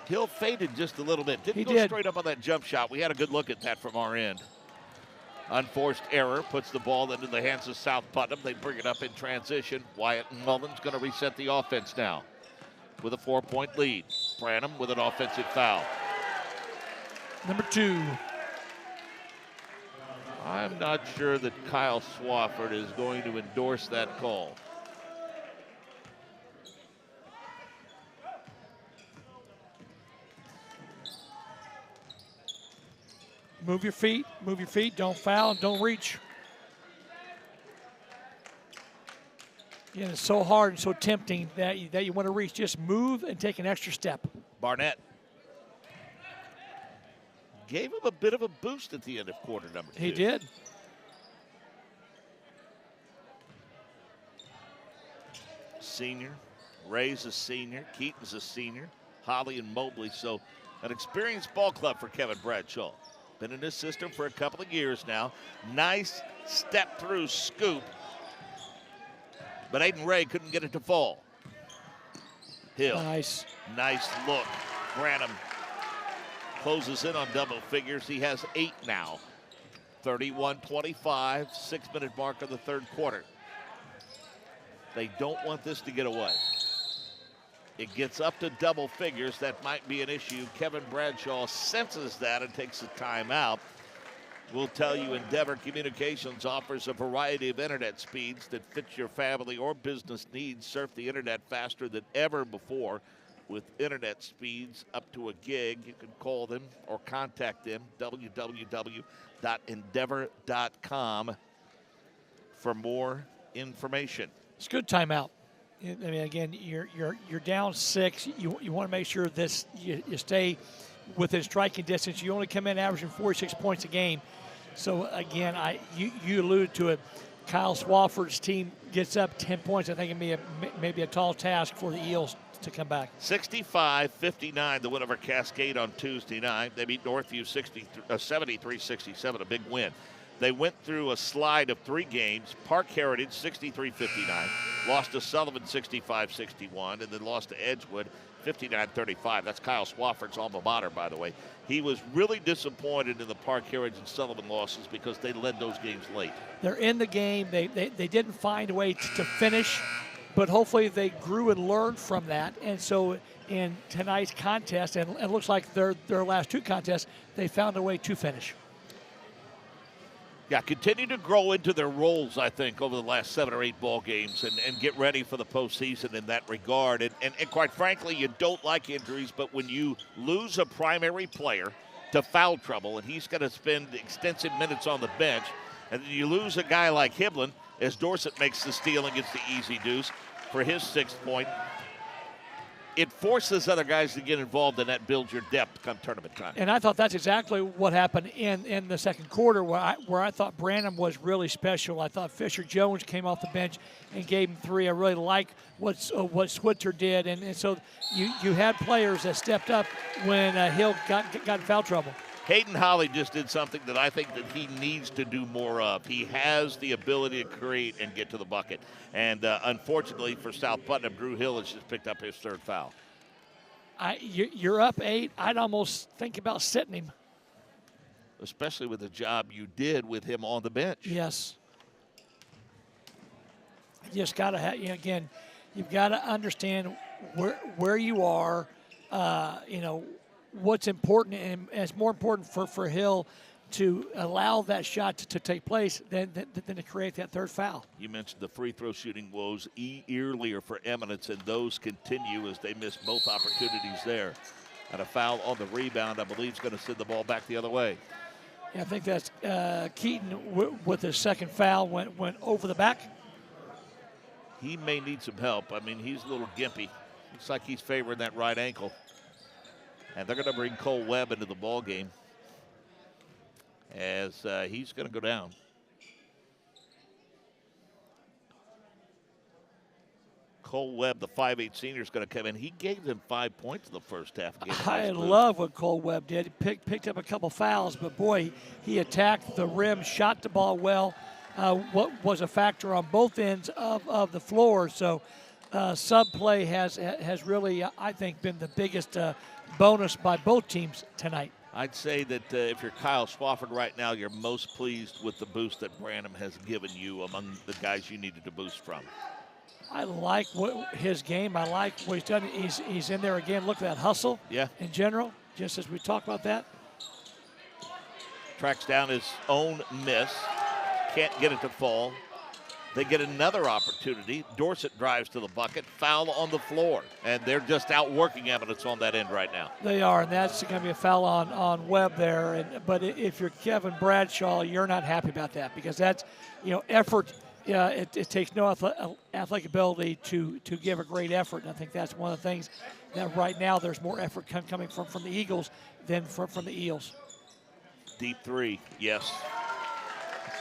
Hill faded just a little bit. Didn't go straight up on that jump shot. We had a good look at that from our end. Unforced error puts the ball into the hands of South Putnam. They bring it up in transition. Wyatt Mullen's going to reset the offense now with a 4-point lead. Branham with an offensive foul.
Number 2.
I'm not sure that Kyle Swafford is going to endorse that call.
Move your feet, don't foul, and don't reach. Yeah, it's so hard and so tempting that you want to reach. Just move and take an extra step.
Barnett gave him a bit of a boost at the end of quarter number 2.
He did.
Senior. Ray's a senior. Keaton's a senior. Holly and Mobley. So an experienced ball club for Kevin Bradshaw. Been in this system for a couple of years now. Nice step-through scoop. But Aiden Ray couldn't get it to fall. Hill.
Nice
look. Branham closes in on double figures. He has 8 now. 31-25, 6-minute mark of the third quarter. They don't want this to get away. It gets up to double figures. That might be an issue. Kevin Bradshaw senses that and takes a timeout. We'll tell you Endeavor Communications offers a variety of internet speeds that fit your family or business needs. Surf the internet faster than ever before with internet speeds up to a gig. You can call them or contact them, www.endeavor.com, for more information.
It's a good timeout. I mean, again, you're down 6. You want to make sure this you stay within striking distance. You only come in averaging 46 points a game. So again, you alluded to it. Kyle Swafford's team gets up 10 points. I think it may be a tall task for the Eels to come back.
65-59, the win over Cascade on Tuesday night. They beat Northview 73-67, a big win. They went through a slide of 3 games. Park Heritage 63-59, lost to Sullivan 65-61, and then lost to Edgewood 59-35. That's Kyle Swafford's alma mater, by the way. He was really disappointed in the Park Heritage and Sullivan losses because they led those games late.
They're in the game. They didn't find a way to finish, but hopefully they grew and learned from that. And so in tonight's contest, and it looks like their last 2 contests, they found a way to finish.
Yeah, continue to grow into their roles, I think, over the last 7 or 8 ball games and get ready for the postseason in that regard. And quite frankly, you don't like injuries, but when you lose a primary player to foul trouble and he's going to spend extensive minutes on the bench, and then you lose a guy like Hiblin, as Dorsett makes the steal and gets the easy deuce for his 6th point, it forces other guys to get involved, and that builds your depth come tournament time.
And I thought that's exactly what happened in the second quarter, where I thought Branham was really special. I thought Fisher Jones came off the bench and gave him 3. I really like what Switzer did, and so you had players that stepped up when Hill got in foul trouble.
Hayden Holly just did something that I think that he needs to do more of. He has the ability to create and get to the bucket. And unfortunately for South Putnam, Drew Hill has just picked up his 3rd foul.
You're up 8. I'd almost think about sitting him.
Especially with the job you did with him on the bench.
Yes. You just got to have, again, you've got to understand where you are what's important, and it's more important for Hill to allow that shot to take place than to create that third foul.
You mentioned the free throw shooting woes earlier for Eminence, and those continue as they miss both opportunities there. And a foul on the rebound, I believe, is going to send the ball back the other way.
Yeah, I think that's Keaton with his second foul went over the back.
He may need some help. I mean, he's a little gimpy. Looks like he's favoring that right ankle. And they're going to bring Cole Webb into the ball game as he's going to go down. Cole Webb, the 5'8" senior, is going to come in. He gave them 5 points in the first half.
I love what Cole Webb did. He picked up a couple fouls, but boy, he attacked the rim, shot the ball well. What was a factor on both ends of the floor. So sub play has really, I think, been the biggest bonus by both teams tonight.
I'd say that if you're Kyle Swafford right now, you're most pleased with the boost that Branham has given you among the guys you needed to boost from.
I like his game. I like what he's done. He's in there again. Look at that hustle.
Yeah.
In general, just as we talked about that.
Tracks down his own miss. Can't get it to fall. They get another opportunity. Dorsett drives to the bucket. Foul on the floor. And they're just outworking Eminence on that end right now.
They are, and that's going to be a foul on Webb there. But if you're Kevin Bradshaw, you're not happy about that because that's, effort. It takes no athletic ability to give a great effort. And I think that's one of the things that right now there's more effort coming from the Eagles than from the Eels.
Deep three, yes.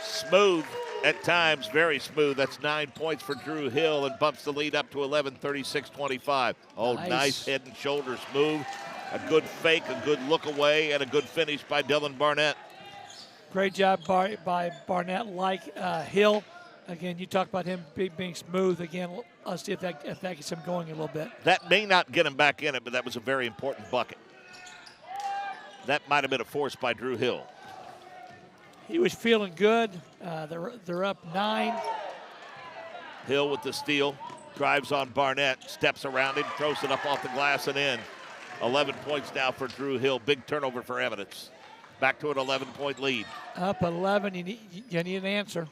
Smooth. At times, very smooth. That's 9 points for Drew Hill and bumps the lead up to 11, 36-25. Oh, nice head and shoulders move. A good fake, a good look away, and a good finish by Dylan Barnett.
Great job by Barnett, like Hill. Again, you talk about him being smooth. Again, let's see if that gets him going a little bit.
That may not get him back in it, but that was a very important bucket. That might have been a force by Drew Hill.
He was feeling good. They're up 9.
Hill with the steal, drives on Barnett, steps around him, throws it up off the glass and in. 11 points now for Drew Hill. Big turnover for Eminence. Back to an 11-point lead.
Up 11, you need an answer.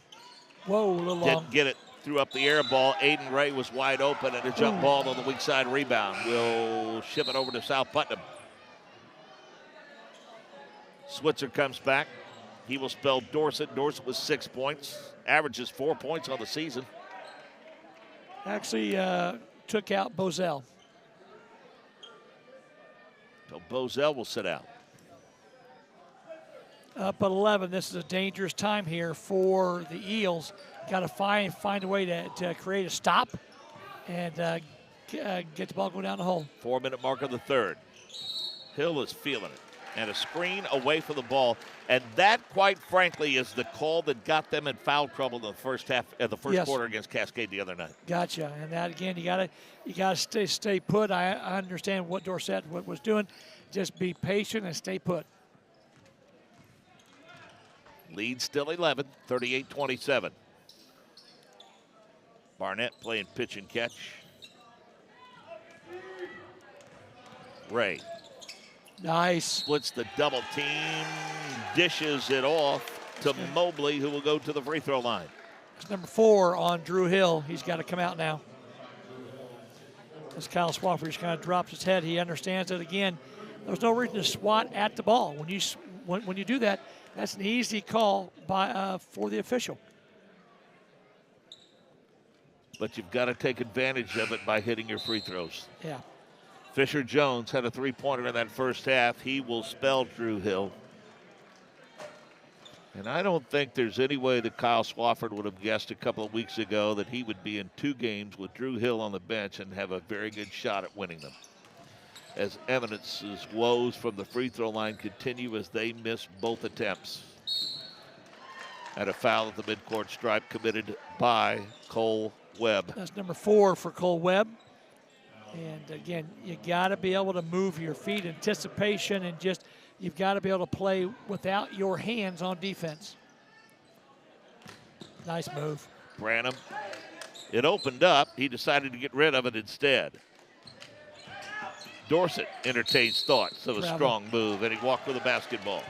Whoa, a little long.
Didn't get it. Threw up the air ball. Aiden Ray was wide open, and a jump ball on the weak side rebound. We'll ship it over to South Putnam. Switzer comes back. He will spell Dorsett. Dorsett with 6 points. Averages 4 points on the season.
Actually took out Bozell.
So Bozell will sit out.
Up at 11. This is a dangerous time here for the Eels. Got to find a way to create a stop and get the ball going down the hole.
4-minute mark of the third. Hill is feeling it. And a screen away from the ball. And that, quite frankly, is the call that got them in foul trouble in the first half, the first quarter against Cascade the other night.
Gotcha. And that again, you gotta stay put. I understand what Dorsett was doing. Just be patient and stay put.
Lead still 11, 38-27. Barnett playing pitch and catch. Ray.
Nice.
Splits the double team, dishes it off to Mobley, who will go to the free throw line.
It's number 4 on Drew Hill. He's got to come out now. As Kyle Swafford just kind of drops his head, he understands it again. There's no reason to swat at the ball. When you do that, that's an easy call for the official.
But you've got to take advantage of it by hitting your free throws.
Yeah.
Fisher Jones had a three-pointer in that first half. He will spell Drew Hill. And I don't think there's any way that Kyle Swafford would have guessed a couple of weeks ago that he would be in 2 games with Drew Hill on the bench and have a very good shot at winning them. As Eminence's woes from the free throw line continue as they miss both attempts. And a foul at the midcourt stripe committed by Cole Webb.
That's number 4 for Cole Webb. And again, you got to be able to move your feet, anticipation, and just you've got to be able to play without your hands on defense. Nice move.
Branham. It opened up. He decided to get rid of it instead. Dorsett entertains thoughts of a
Travel.
strong move, and he walked with the basketball.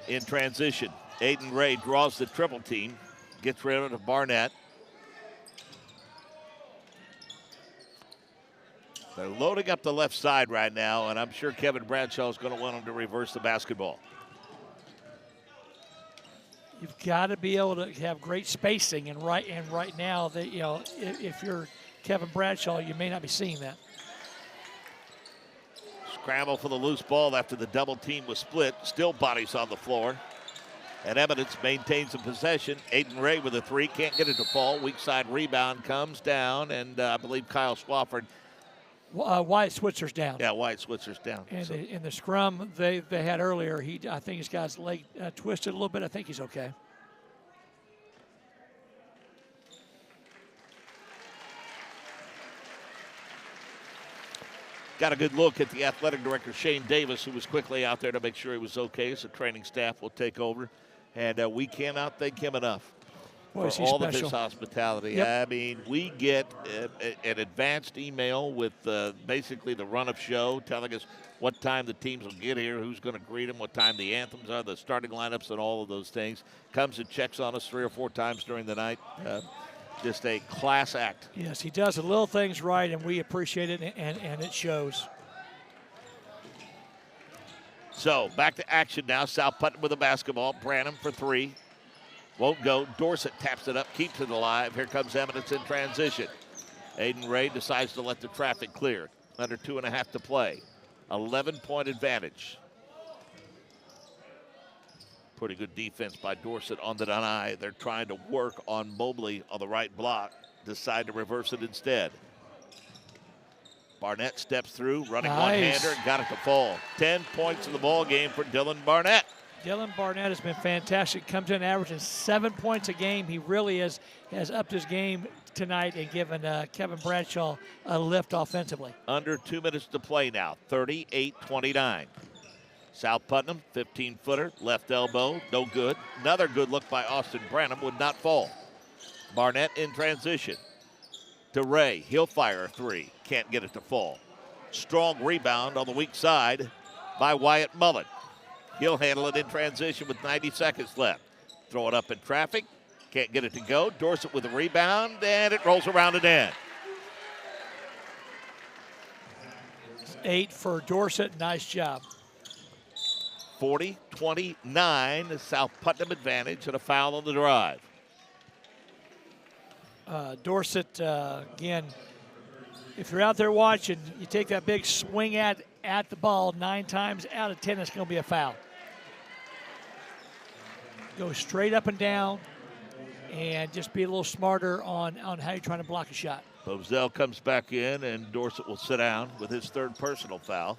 In transition, Aiden Ray draws the triple team, gets rid of Barnett. They're loading up the left side right now, and I'm sure Kevin Bradshaw is going to want them to reverse the basketball.
You've got to be able to have great spacing, and right now, that if you're Kevin Bradshaw, you may not be seeing that.
Scramble for the loose ball after the double team was split. Still bodies on the floor. And Eminence maintains the possession. Aiden Ray with a three, can't get it to fall. Weak side rebound comes down, and I believe Kyle Swafford.
Wyatt Switzer's down.
Yeah, Wyatt Switzer's down.
And in the scrum they had earlier, I think he's got his leg twisted a little bit. I think he's okay.
Got a good look at the athletic director, Shane Davis, who was quickly out there to make sure he was okay. So training staff will take over. And we cannot thank him enough
Boy,
for all of his hospitality.
Yep.
I mean, we get an advanced email with basically the run of show telling us what time the teams will get here, who's going to greet them, what time the anthems are, the starting lineups, and all of those things. Comes and checks on us 3 or 4 times during the night. Just a class act.
Yes, he does the little things right, and we appreciate it, and it shows.
So back to action now. South Putnam with the basketball. Branham for 3. Won't go. Dorsett taps it up, keeps it alive. Here comes Eminence in transition. Aiden Ray decides to let the traffic clear. Under 2.5 to play. 11-point advantage. Pretty good defense by Dorsett on the deny. They're trying to work on Mobley on the right block. Decide to reverse it instead. Barnett steps through, running one-hander, and got it to fall. 10 points in the ball game for Dylan Barnett.
Dylan Barnett has been fantastic. Comes in averaging 7 points a game. He really has upped his game tonight and given Kevin Bradshaw a lift offensively.
Under 2 minutes to play now, 38-29. South Putnam, 15-footer, left elbow, no good. Another good look by Austin Branham, would not fall. Barnett in transition to Ray. He'll fire a 3. Can't get it to fall. Strong rebound on the weak side by Wyatt Mullen. He'll handle it in transition with 90 seconds left. Throw it up in traffic. Can't get it to go. Dorsett with a rebound, and it rolls around and in.
8 for Dorsett. Nice job.
40-29, the South Putnam advantage, and a foul on the drive.
Dorsett, again, if you're out there watching, you take that big swing at the ball 9 times out of 10, it's going to be a foul. Go straight up and down and just be a little smarter on how you're trying to block a shot.
Bozell comes back in, and Dorsett will sit down with his 3rd personal foul.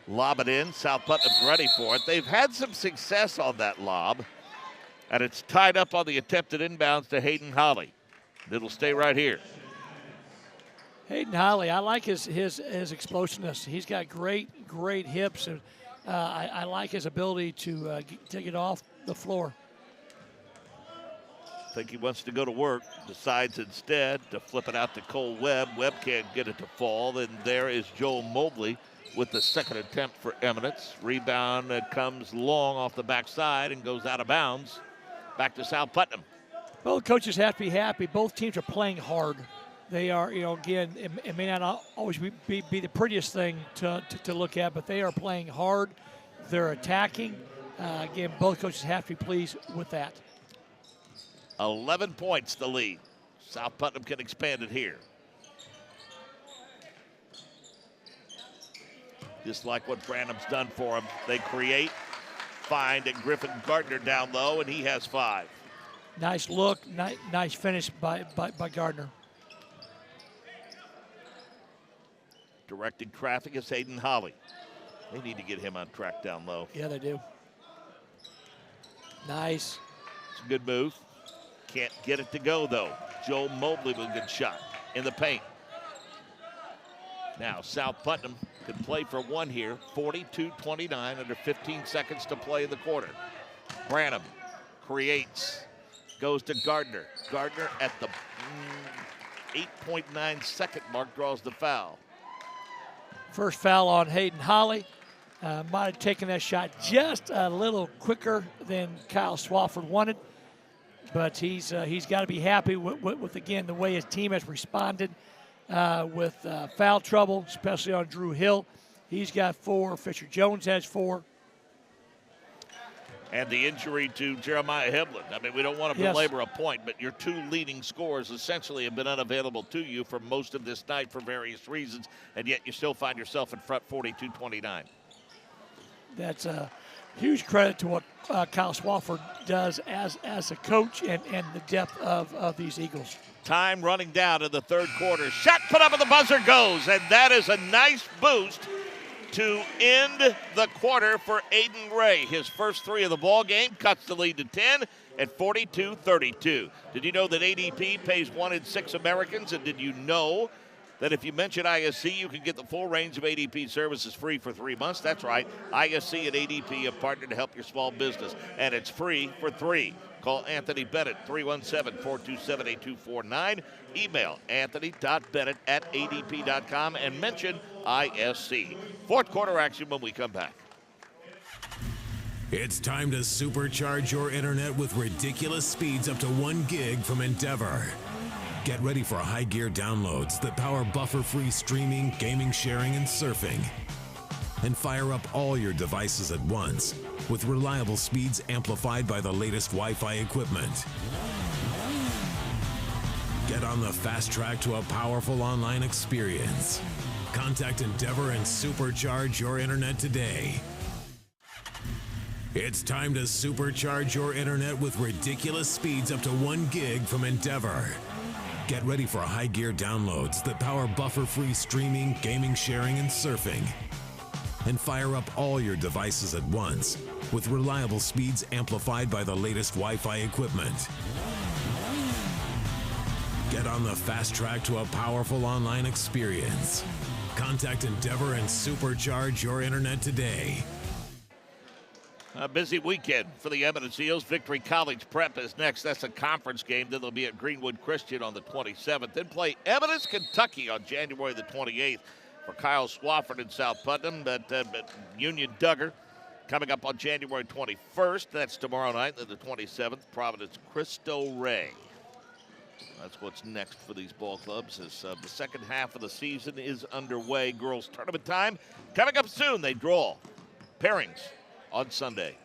Lob it in. South Putnam's ready for it. They've had some success on that lob, and it's tied up on the attempted inbounds to Hayden Holly. It'll stay right here.
Hayden Holly, I like his explosiveness. He's got great hips, and I like his ability to take it off the floor.
I think he wants to go to work. Decides instead to flip it out to Cole Webb. Webb can't get it to fall. Then there is Joe Mobley with the 2nd attempt for Eminence. Rebound that comes long off the backside and goes out of bounds. Back to South Putnam.
Both coaches have to be happy. Both teams are playing hard. They are, again, it may not always be the prettiest thing to look at, but they are playing hard. They're attacking. Again, both coaches have to be pleased with that.
11 points the lead. South Putnam can expand it here. Just like what Branham's done for them. They create, find, and Griffin Gardner down low, and he has 5.
Nice look, nice finish by Gardner.
Directing traffic is Hayden Holly. They need to get him on track down low.
Yeah, they do. Nice.
It's a good move. Can't get it to go, though. Joe Mobley with a good shot in the paint. Now, South Putnam can play for 1 here. 42-29, under 15 seconds to play in the quarter. Branham creates, goes to Gardner. Gardner at the 8.9 second mark draws the foul.
First foul on Hayden Holly. Might have taken that shot just a little quicker than Kyle Swafford wanted. But he's got to be happy with, again, the way his team has responded with foul trouble, especially on Drew Hill. He's got 4. Fisher Jones has 4.
And the injury to Jeremiah Hemlin. I mean, we don't want to belabor a point, but your 2 leading scorers essentially have been unavailable to you for most of this night for various reasons, and yet you still find yourself in front 42-29.
That's a huge credit to what Kyle Swafford does as a coach and the depth of these Eagles.
Time running down in the third quarter. Shot put up and the buzzer goes, and that is a nice boost to end the quarter for Aiden Ray. His first 3 of the ball game cuts the lead to 10 at 42-32. Did you know that ADP pays 1 in 6 Americans? And did you know that if you mention ISC, you can get the full range of ADP services free for 3 months? That's right. ISC and ADP have partnered to help your small business, and it's free for 3. Call Anthony Bennett, 317-427-8249. Email anthony.bennett@adp.com and mention ISC. Fourth quarter action when we come back.
It's time to supercharge your internet with ridiculous speeds up to 1 gig from Endeavor. Get ready for high gear downloads that power buffer-free streaming, gaming, sharing, and surfing. And fire up all your devices at once with reliable speeds amplified by the latest Wi-Fi equipment. Get on the fast track to a powerful online experience. Contact Endeavor and supercharge your internet today. It's time to supercharge your internet with ridiculous speeds up to 1 gig from Endeavor. Get ready for high gear downloads that power buffer-free streaming, gaming, sharing, and surfing. And fire up all your devices at once with reliable speeds amplified by the latest Wi-Fi equipment. Get on the fast track to a powerful online experience. Contact Endeavor and supercharge your internet today.
A busy weekend for the Eminence Eagles. Victory College Prep is next. That's a conference game. Then they'll be at Greenwood Christian on the 27th. Then play Eminence, Kentucky on January the 28th. For Kyle Swafford in South Putnam, but Union Duggar coming up on January 21st. That's tomorrow night. Then the 27th, Providence Cristo Rey. That's what's next for these ball clubs as the second half of the season is underway. Girls tournament time coming up soon. They draw pairings on Sunday.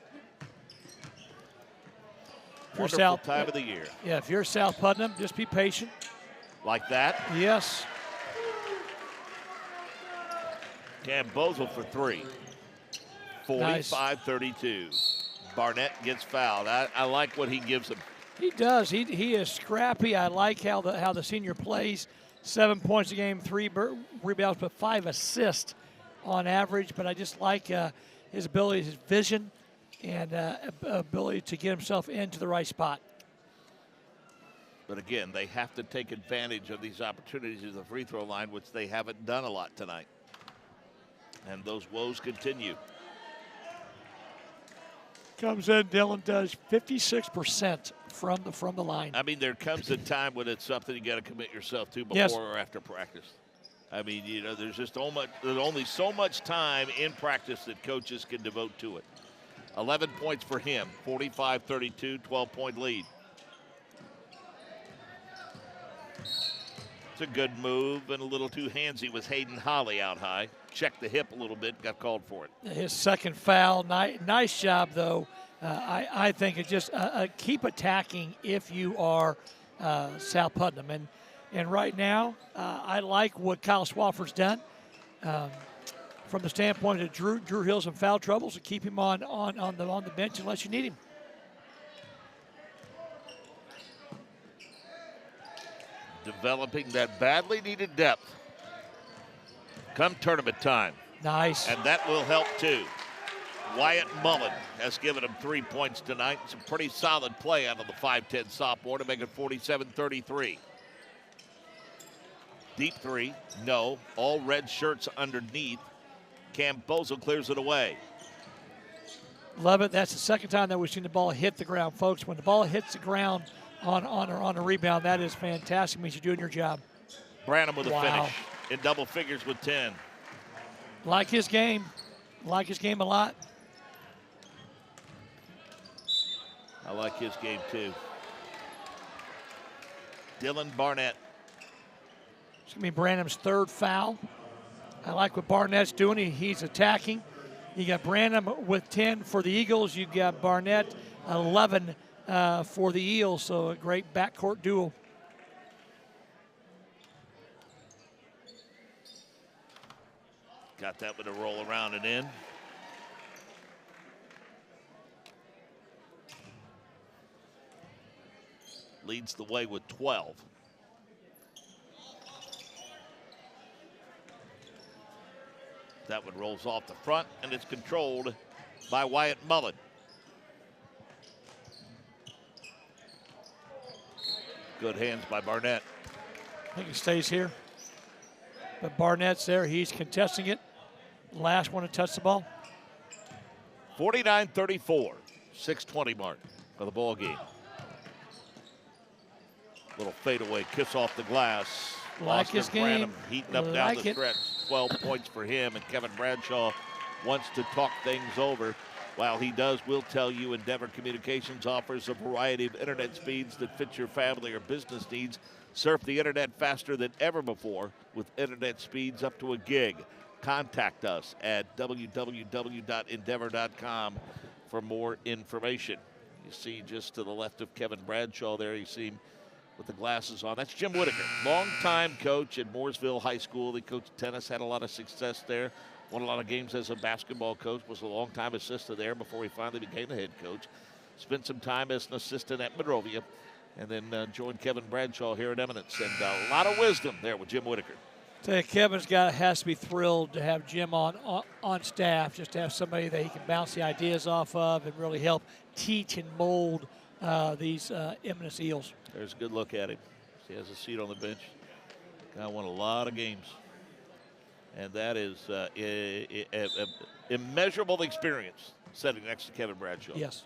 Wonderful time of the year.
Yeah, if you're South Putnam, just be patient.
Like that?
Yes.
Cam Bozel for 3. 45-32. Barnett gets fouled. I like what he gives him.
He does. He is scrappy. I like how the senior plays. 7 points a game, 3 rebounds, but 5 assists on average. But I just like his ability, his vision, and ability to get himself into the right spot.
But again, they have to take advantage of these opportunities at the free throw line, which they haven't done a lot tonight. And those woes continue.
Comes in, Dylan does 56% from the line.
I mean, there comes a time when it's something you got to commit yourself to before or after practice. I mean, you know, there's only so much time in practice that coaches can devote to it. 11 points for him, 45-32, 12-point lead. It's a good move and a little too handsy with Hayden Holly out high. Checked the hip a little bit, got called for it.
His second foul. Nice job, though. I think it just keep attacking if you are South Putnam. And right now, I like what Kyle Swafford's done from the standpoint of Drew Hill's in foul trouble, so keep him on the bench unless you need him.
Developing that badly needed depth come tournament time.
Nice.
And that will help too. Wyatt Mullen has given him 3 points tonight. Some pretty solid play out of the 5'10 sophomore to make it 47-33. Deep three, no. All red shirts underneath. Cam Bozel clears it away.
Love it. That's the second time that we've seen the ball hit the ground, folks. When the ball hits the ground on a rebound. That is fantastic. Means you're doing your job.
Branham with a
Wow.
finish in double figures with 10.
Like his game. Like his game a lot.
I like his game too. Dylan Barnett.
It's going to be Branham's third foul. I like what Barnett's doing. He's attacking. You got Branham with 10 for the Eagles. You got Barnett 11 for the Eels. So a great backcourt duel.
Got that with a roll around and in. Leads the way with 12. That one rolls off the front, and it's controlled by Wyatt Mullen. Good hands by Barnett.
I think he stays here. But Barnett's there. He's contesting it. Last one to touch the ball.
49-34. 6:20 mark for the ball game. Little fadeaway kiss off the glass.
Like his game.
Branham heating up down
Like
the
it.
stretch. 12 points for him, and Kevin Bradshaw wants to talk things over. While he does, we'll tell you Endeavor Communications offers a variety of internet speeds that fit your family or business needs. Surf the internet faster than ever before with internet speeds up to a gig. Contact us at www.endeavor.com for more information. You see just to the left of Kevin Bradshaw there, you see him with the glasses on. That's Jim Whitaker, longtime coach at Mooresville High School. He coached tennis, had a lot of success there. Won a lot of games as a basketball coach, was a longtime assistant there before he finally became the head coach. Spent some time as an assistant at Monrovia, and then joined Kevin Bradshaw here at Eminence. And a lot of wisdom there with Jim Whitaker.
Tell you, Kevin's has to be thrilled to have Jim on staff, just to have somebody that he can bounce the ideas off of and really help teach and mold these Eminence Eels.
There's a good look at him. He has a seat on the bench. Guy won a lot of games. And that is immeasurable experience sitting next to Kevin Bradshaw.
Yes.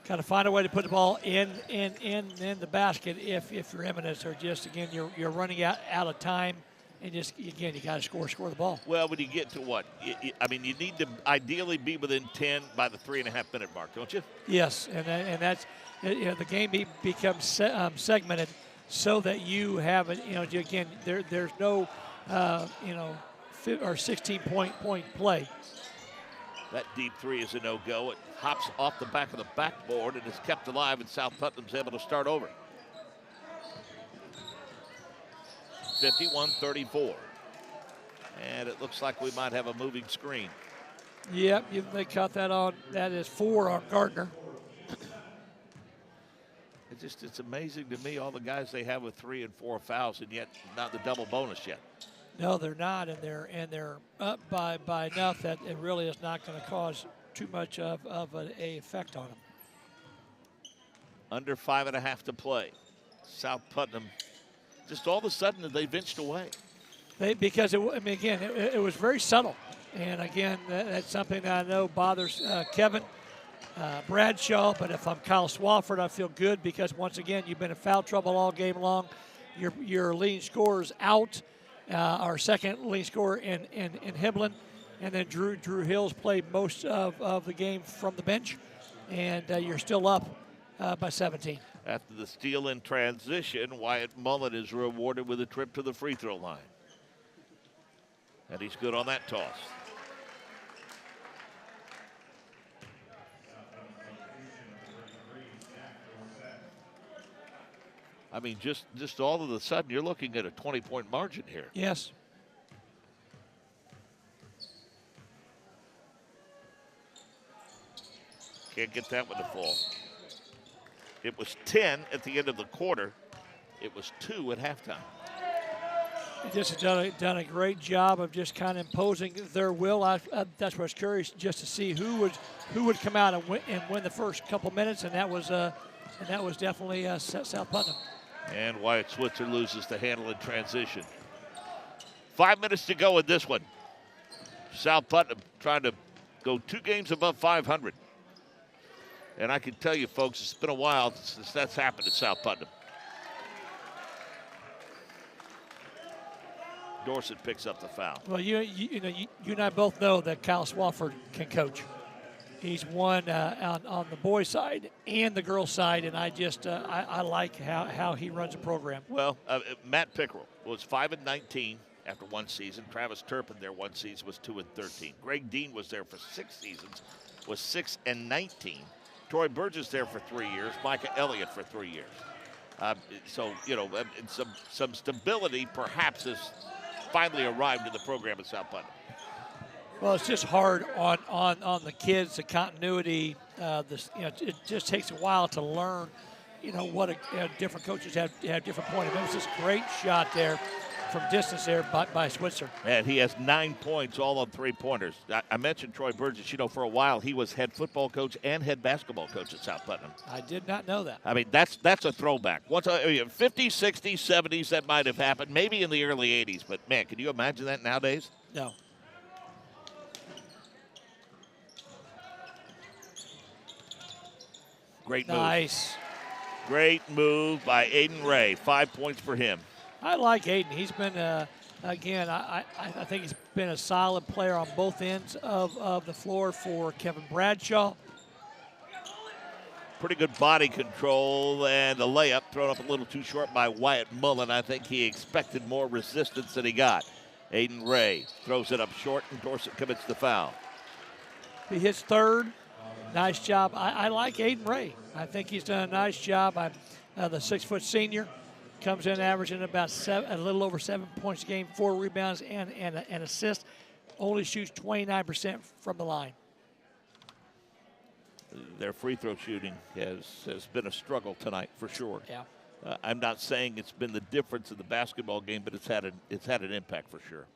Got to find a way to put the ball in the basket if you're Eminence, or just, again, you're running out of time, and just, again, you got to score the ball.
Well, when you get to what? I mean, you need to ideally be within 10 by the 3.5-minute mark, don't you?
Yes, and that's, the game becomes segmented so that you have it. Again, there's no 16-point play.
That deep three is a no-go. It hops off the back of the backboard and is kept alive, and South Putnam's able to start over. 51-34. And it looks like we might have a moving screen.
Yep, they caught that on. That is 4 on Gardner.
It's amazing to me, all the guys they have with 3 and 4 fouls, and yet not the double bonus yet.
No, they're not, and they're up by enough that it really is not going to cause too much of an effect on them.
Under 5.5 to play. South Putnam, just all of a sudden they've inched away.
Because it was very subtle, and again, that's something that I know bothers Kevin Bradshaw. But if I'm Kyle Swafford, I feel good because once again, you've been in foul trouble all game long. Your leading scorer's out. Our second leading scorer in Hiblin, and then Drew Hills played most of the game from the bench, and you're still up by 17.
After the steal in transition, Wyatt Mullen is rewarded with a trip to the free throw line. And he's good on that toss. I mean, just all of a sudden, you're looking at a 20-point margin here.
Yes.
Can't get that one to fall. It was 10 at the end of the quarter. It was 2 at halftime.
They just have done a great job of just kind of imposing their will. That's what I was curious, just to see who would come out and win the first couple minutes, and that was definitely South Putnam.
And Wyatt Switzer loses the handle in transition. 5 minutes to go in this one. South Putnam trying to go 2 games above 500. And I can tell you, folks, it's been a while since that's happened at South Putnam. Dorset picks up the foul.
Well, you and I both know that Kyle Swafford can coach. He's won on the boys' side and the girls' side, and I like how he runs a program.
Well, Matt Pickerel was 5-19 after one season. Travis Turpin there one season was 2-13. Greg Dean was there for 6 seasons, was 6-19. Troy Burgess there for 3 years. Micah Elliott for 3 years. So some stability perhaps has finally arrived in the program at South Putnam.
Well, it's just hard on the kids, the continuity. It just takes a while to learn, what different coaches have different points. There was this great shot there from distance there by Switzer.
And he has 9 points, all on 3-pointers. I mentioned Troy Burgess. For a while he was head football coach and head basketball coach at South Putnam.
I did not know that.
I mean, that's a throwback. 50s, 60s, 70s, that might have happened. Maybe in the early 80s. But, man, can you imagine that nowadays?
No.
Great move.
Nice.
Great move by Aiden Ray. 5 points for him.
I like Aiden. He's been, again, I think he's been a solid player on both ends of the floor for Kevin Bradshaw.
Pretty good body control, and the layup thrown up a little too short by Wyatt Mullen. I think he expected more resistance than he got. Aiden Ray throws it up short, and Dorset commits the foul.
He hits third. Nice job. I like Aiden Ray. I think he's done a nice job. The 6-foot senior comes in averaging about a little over 7 points a game, 4 rebounds and assists. Only shoots 29% from the line.
Their free throw shooting has been a struggle tonight for sure.
Yeah.
I'm not saying it's been the difference in the basketball game, but it's had an impact for sure.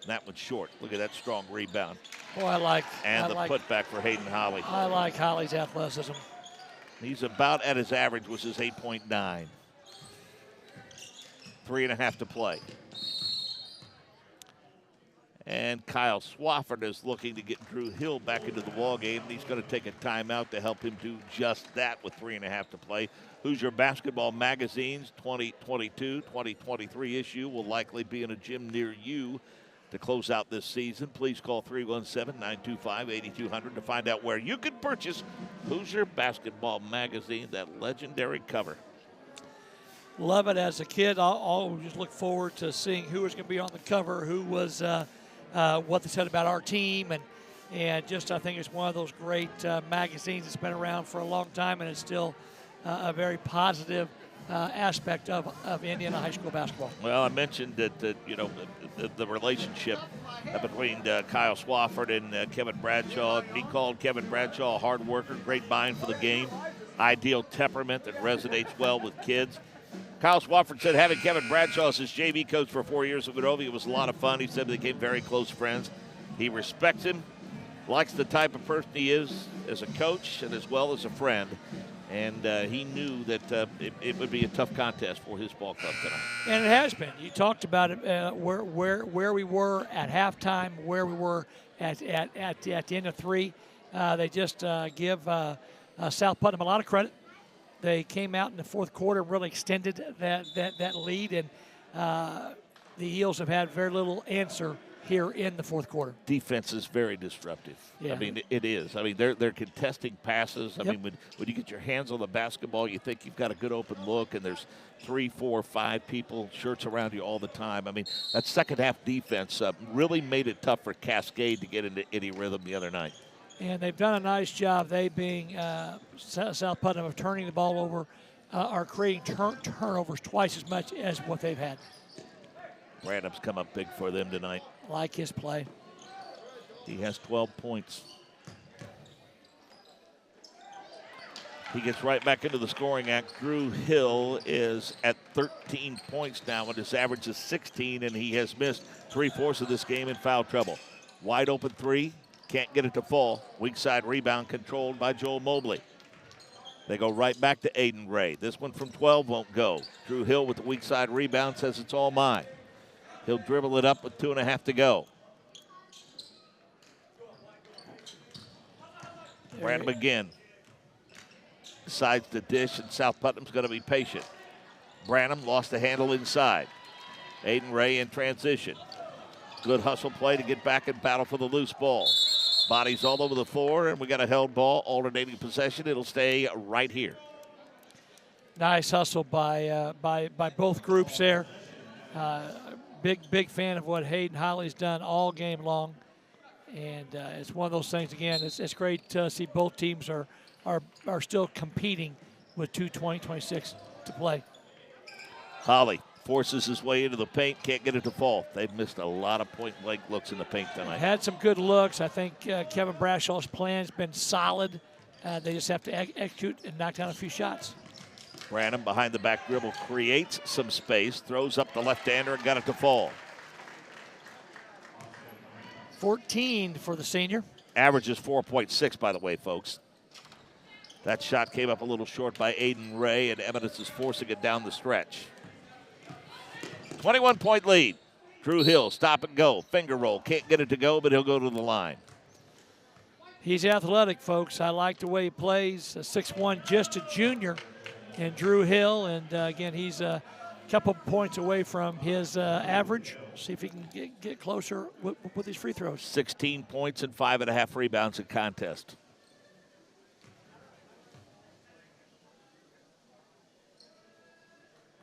That one's short. Look at that strong rebound.
Boy, I like.
And putback for Hayden Holly.
I like Holly's athleticism.
He's about at his average, which is 8.9. 3.5 to play. And Kyle Swafford is looking to get Drew Hill back into the ball game, and he's going to take a timeout to help him do just that with 3.5 to play. Hoosier Basketball Magazine's 2022-2023 issue will likely be in a gym near you to close out this season. Please call 317-925-8200 to find out where you can purchase Hoosier Basketball Magazine, that legendary cover.
Love it as a kid. I'll always look forward to seeing who was going to be on the cover, who was what they said about our team, and just I think it's one of those great magazines that's been around for a long time, and it's still a very positive aspect of Indiana high school basketball.
Well, I mentioned that the relationship between Kyle Swafford and Kevin Bradshaw. He called Kevin Bradshaw a hard worker, great mind for the game, ideal temperament that resonates well with kids. Kyle Swafford said having Kevin Bradshaw as his JV coach for 4 years at Monrovia was a lot of fun. He said they became very close friends. He respects him, likes the type of person he is as a coach and as well as a friend. And he knew that it would be a tough contest for his ball club tonight.
And it has been. You talked about it, where we were at halftime, where we were at the end of 3. They just give South Putnam a lot of credit. They came out in the fourth quarter and really extended that lead, and the Eels have had very little answer here in the fourth quarter.
Defense is very disruptive.
Yeah.
I mean, it is. I mean, they're contesting passes. I
Yep.
mean, when you get your hands on the basketball, you think you've got a good open look, and there's 3, 4, 5 people, shirts around you all the time. I mean, that second half defense really made it tough for Cascade to get into any rhythm the other night.
And they've done a nice job, they being South Putnam, of turning the ball over, are creating turnovers twice as much as what they've had.
Randall's come up big for them tonight.
Like his play.
He has 12 points. He gets right back into the scoring act. Drew Hill is at 13 points now, and his average is 16, and he has missed 3/4 of this game in foul trouble. Wide open 3, can't get it to fall. Weak side rebound controlled by Joel Mobley. They go right back to Aiden Ray. This one from 12 won't go. Drew Hill with the weak side rebound says it's all mine. He'll dribble it up with 2.5 to go. Branham again. Decides to dish, and South Putnam's going to be patient. Branham lost the handle inside. Aiden Ray in transition. Good hustle play to get back and battle for the loose ball. Bodies all over the floor, and we got a held ball, alternating possession. It'll stay right here.
Nice hustle by both groups there. Big fan of what Hayden Holly's done all game long, and it's one of those things. Again, it's great to see both teams are still competing with 2:20-26 to play.
Holly forces his way into the paint, can't get it to fall. They've missed a lot of point-blank looks in the paint tonight.
Had some good looks. I think Kevin Brashaw's plan has been solid. They just have to execute and knock down a few shots.
Branham behind the back dribble creates some space, throws up the left-hander and got it to fall.
14 for the senior.
Average is 4.6, by the way, folks. That shot came up a little short by Aiden Ray, and Eminence is forcing it down the stretch. 21-point lead. Drew Hill, stop and go. Finger roll. Can't get it to go, but he'll go to the line.
He's athletic, folks. I like the way he plays. 6'1", just a junior. And Drew Hill, and again, he's a couple points away from his average. See if he can get closer with these free throws.
16 points and 5.5 rebounds in contest.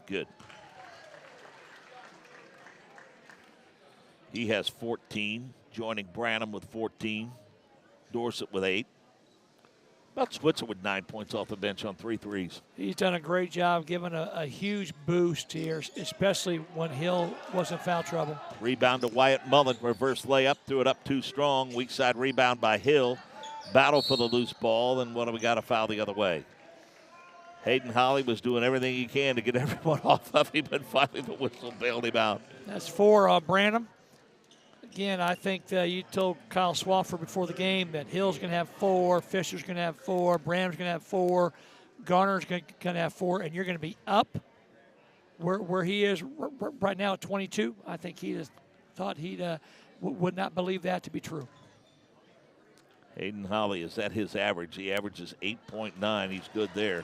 Good. He has 14, joining Branham with 14, Dorsett with 8. About Switzer with 9 points off the bench on 3 threes.
He's done a great job giving a huge boost here, especially when Hill was in foul trouble.
Rebound to Wyatt Mullen. Reverse layup. Threw it up too strong. Weak side rebound by Hill. Battle for the loose ball. And what do we got? A foul the other way. Hayden Holly was doing everything he can to get everyone off of him, but finally the whistle bailed him out.
That's for Branham. Again, I think you told Kyle Swafford before the game that Hill's going to have 4, Fisher's going to have 4, Branham's going to have 4, Garner's going to have 4, and you're going to be up where he is right now at 22. I think he just thought he would not believe that to be true.
Hayden Holly is at his average. He averages 8.9. He's good there.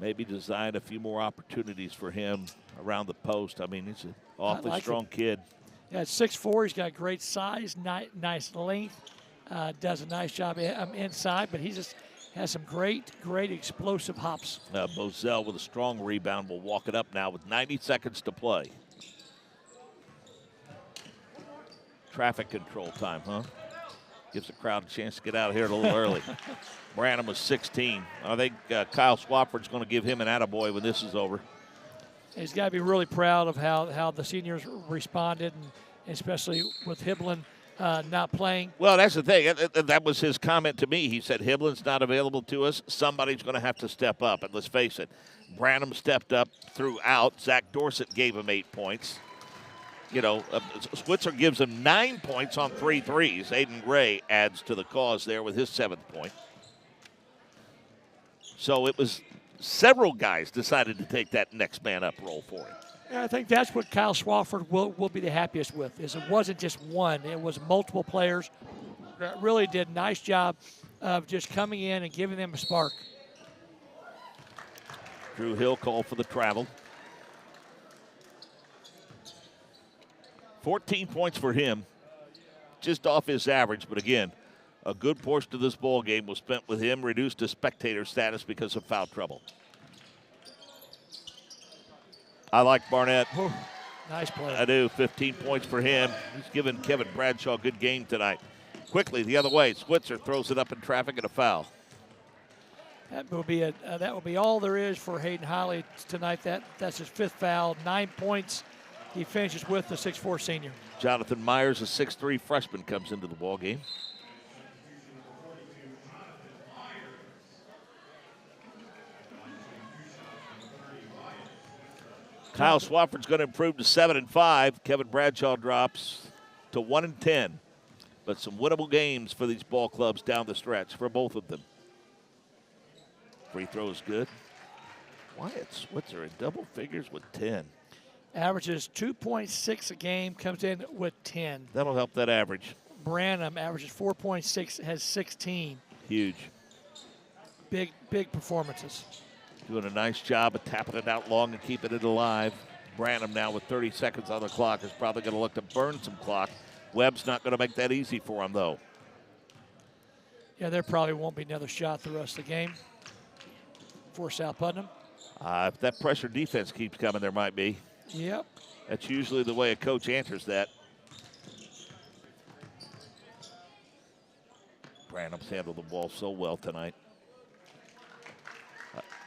Maybe design a few more opportunities for him around the post. I mean, he's an awfully strong kid.
Yeah, at 6'4", he's got great size, nice length, does a nice job inside, but he just has some great explosive hops.
Moselle with a strong rebound will walk it up now with 90 seconds to play. Traffic control time, huh? Gives the crowd a chance to get out of here a little early. Branham was 16. I think Kyle Swafford's going to give him an attaboy when this is over.
He's got to be really proud of how the seniors responded, and especially with Hiblin not playing.
Well, that's the thing. That was his comment to me. He said, Hiblin's not available to us. Somebody's going to have to step up. And let's face it, Branham stepped up throughout. Zach Dorsett gave him 8 points. You know, Switzer gives him 9 points on 3 threes. Aiden Ray adds to the cause there with his 7th point. So it was several guys decided to take that next man up role for him.
And I think that's what Kyle Swafford will be the happiest with, is it wasn't just one. It was multiple players that really did a nice job of just coming in and giving them a spark.
Drew Hill called for the travel. 14 points for him, just off his average. But again, a good portion of this ball game was spent with him reduced to spectator status because of foul trouble. I like Barnett.
Ooh, nice play.
I do. 15 points for him. He's given Kevin Bradshaw a good game tonight. Quickly, the other way, Switzer throws it up in traffic and a foul.
That will be all there is for Hayden Holly tonight. That's his 5th foul, 9 points. He finishes with the 6'4" senior.
Jonathan Myers, a 6'3" freshman, comes into the ball game. Kyle Swafford's going to improve to 7-5. Kevin Bradshaw drops to 1-10. But some winnable games for these ball clubs down the stretch for both of them. Free throw is good. Wyatt Switzer in double figures with 10.
Averages 2.6 a game, comes in with 10.
That'll help that average.
Branham averages 4.6, has 16.
Huge.
Big performances.
Doing a nice job of tapping it out long and keeping it alive. Branham now with 30 seconds on the clock is probably going to look to burn some clock. Webb's not going to make that easy for him, though.
Yeah, there probably won't be another shot the rest of the game for South Putnam.
If that pressure defense keeps coming, there might be.
Yep.
That's usually the way a coach answers that. Branham's handled the ball so well tonight.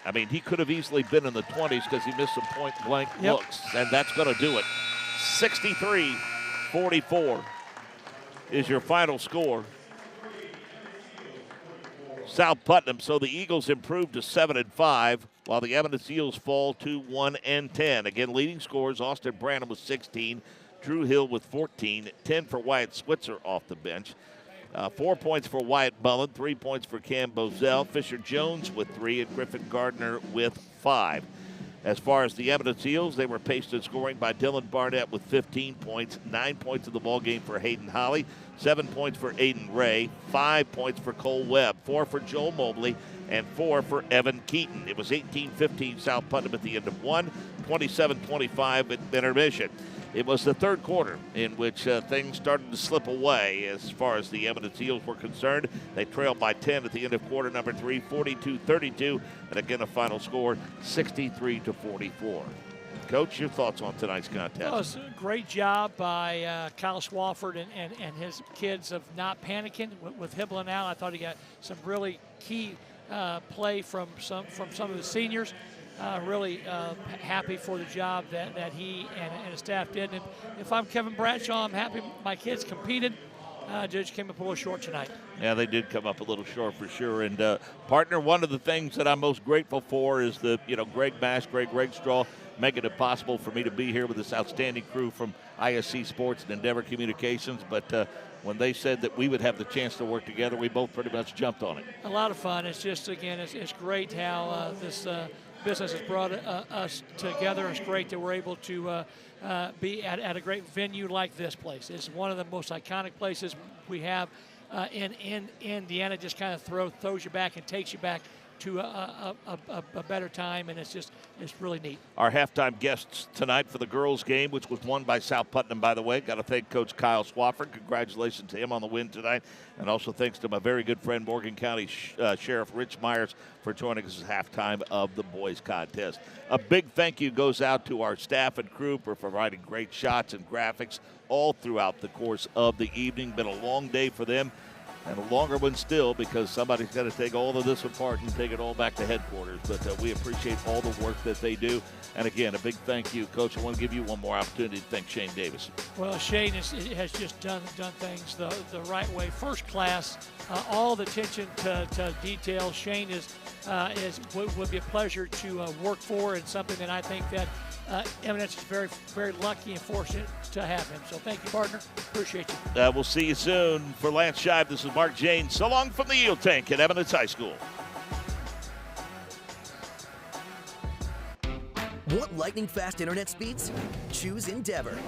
I mean, he could have easily been in the 20s because he missed some point-blank looks, and that's going to do it. 63-44 is your final score. South Putnam, so the Eagles improved to 7-5, while the Eminence Eels fall to 1-10. Again, leading scorers, Austin Branham with 16, Drew Hill with 14, 10 for Wyatt Switzer off the bench. 4 points for Wyatt Mullen, 3 points for Cam Bozell, Fisher Jones with 3, and Griffin Gardner with 5. As far as the Eminence Eels, they were paced in scoring by Dylan Barnett with 15 points, 9 points in the ballgame for Hayden Holly, 7 points for Aiden Ray, 5 points for Cole Webb, 4 for Joel Mobley, and 4 for Evan Keaton. It was 18-15 South Putnam at the end of one, 27-25 at intermission. It was the third quarter in which things started to slip away as far as the Eminence Eels were concerned. They trailed by 10 at the end of quarter number 3, 42-32, and again a final score, 63-44. Coach, your thoughts on tonight's contest?
Well, it was a great job by Kyle Swafford and his kids of not panicking with Hibbling out. I thought he got some really key play from some of the seniors. Really happy for the job that he and his staff did. And if I'm Kevin Bradshaw, I'm happy my kids competed. Just came up a little short tonight.
Yeah, they did come up a little short for sure. And partner, one of the things that I'm most grateful for is the Greg Mash, Greg Straw, making it possible for me to be here with this outstanding crew from ISC Sports and Endeavor Communications. But when they said that we would have the chance to work together, we both pretty much jumped on it.
A lot of fun. It's just, again, it's great how this business has brought us together. It's great that we're able to be at a great venue like this place. It's one of the most iconic places we have in Indiana. Just kind of throws you back and takes you back to a better time, and it's really neat.
Our halftime guests tonight for the girls' game, which was won by South Putnam, by the way. Got to thank Coach Kyle Swafford. Congratulations to him on the win tonight. And also thanks to my very good friend, Morgan County Sheriff Rich Myers, for joining us at halftime of the boys' contest. A big thank you goes out to our staff and crew for providing great shots and graphics all throughout the course of the evening. Been a long day for them. And a longer one still, because somebody's got to take all of this apart and take it all back to headquarters. But we appreciate all the work that they do. And again, a big thank you, Coach. I want to give you one more opportunity to thank Shane Davis.
Well, Shane has just done things the right way, first class. All the attention to detail. Shane would be a pleasure to work for, and something that I think that Eminence is very, very lucky and fortunate to have him. So thank you, partner. Appreciate you.
We'll see you soon. For Lance Shive, this is Mark Jane. So long from the Eel Tank at Eminence High School.
Want lightning-fast internet speeds? Choose Endeavor.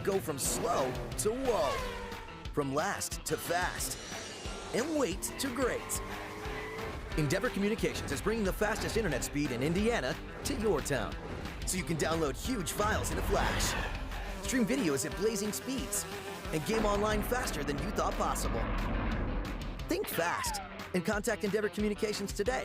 Go from slow to whoa. From last to fast. And wait to great. Endeavor Communications is bringing the fastest internet speed in Indiana to your town, so you can download huge files in a flash, stream videos at blazing speeds, and game online faster than you thought possible. Think fast and contact Endeavor Communications today.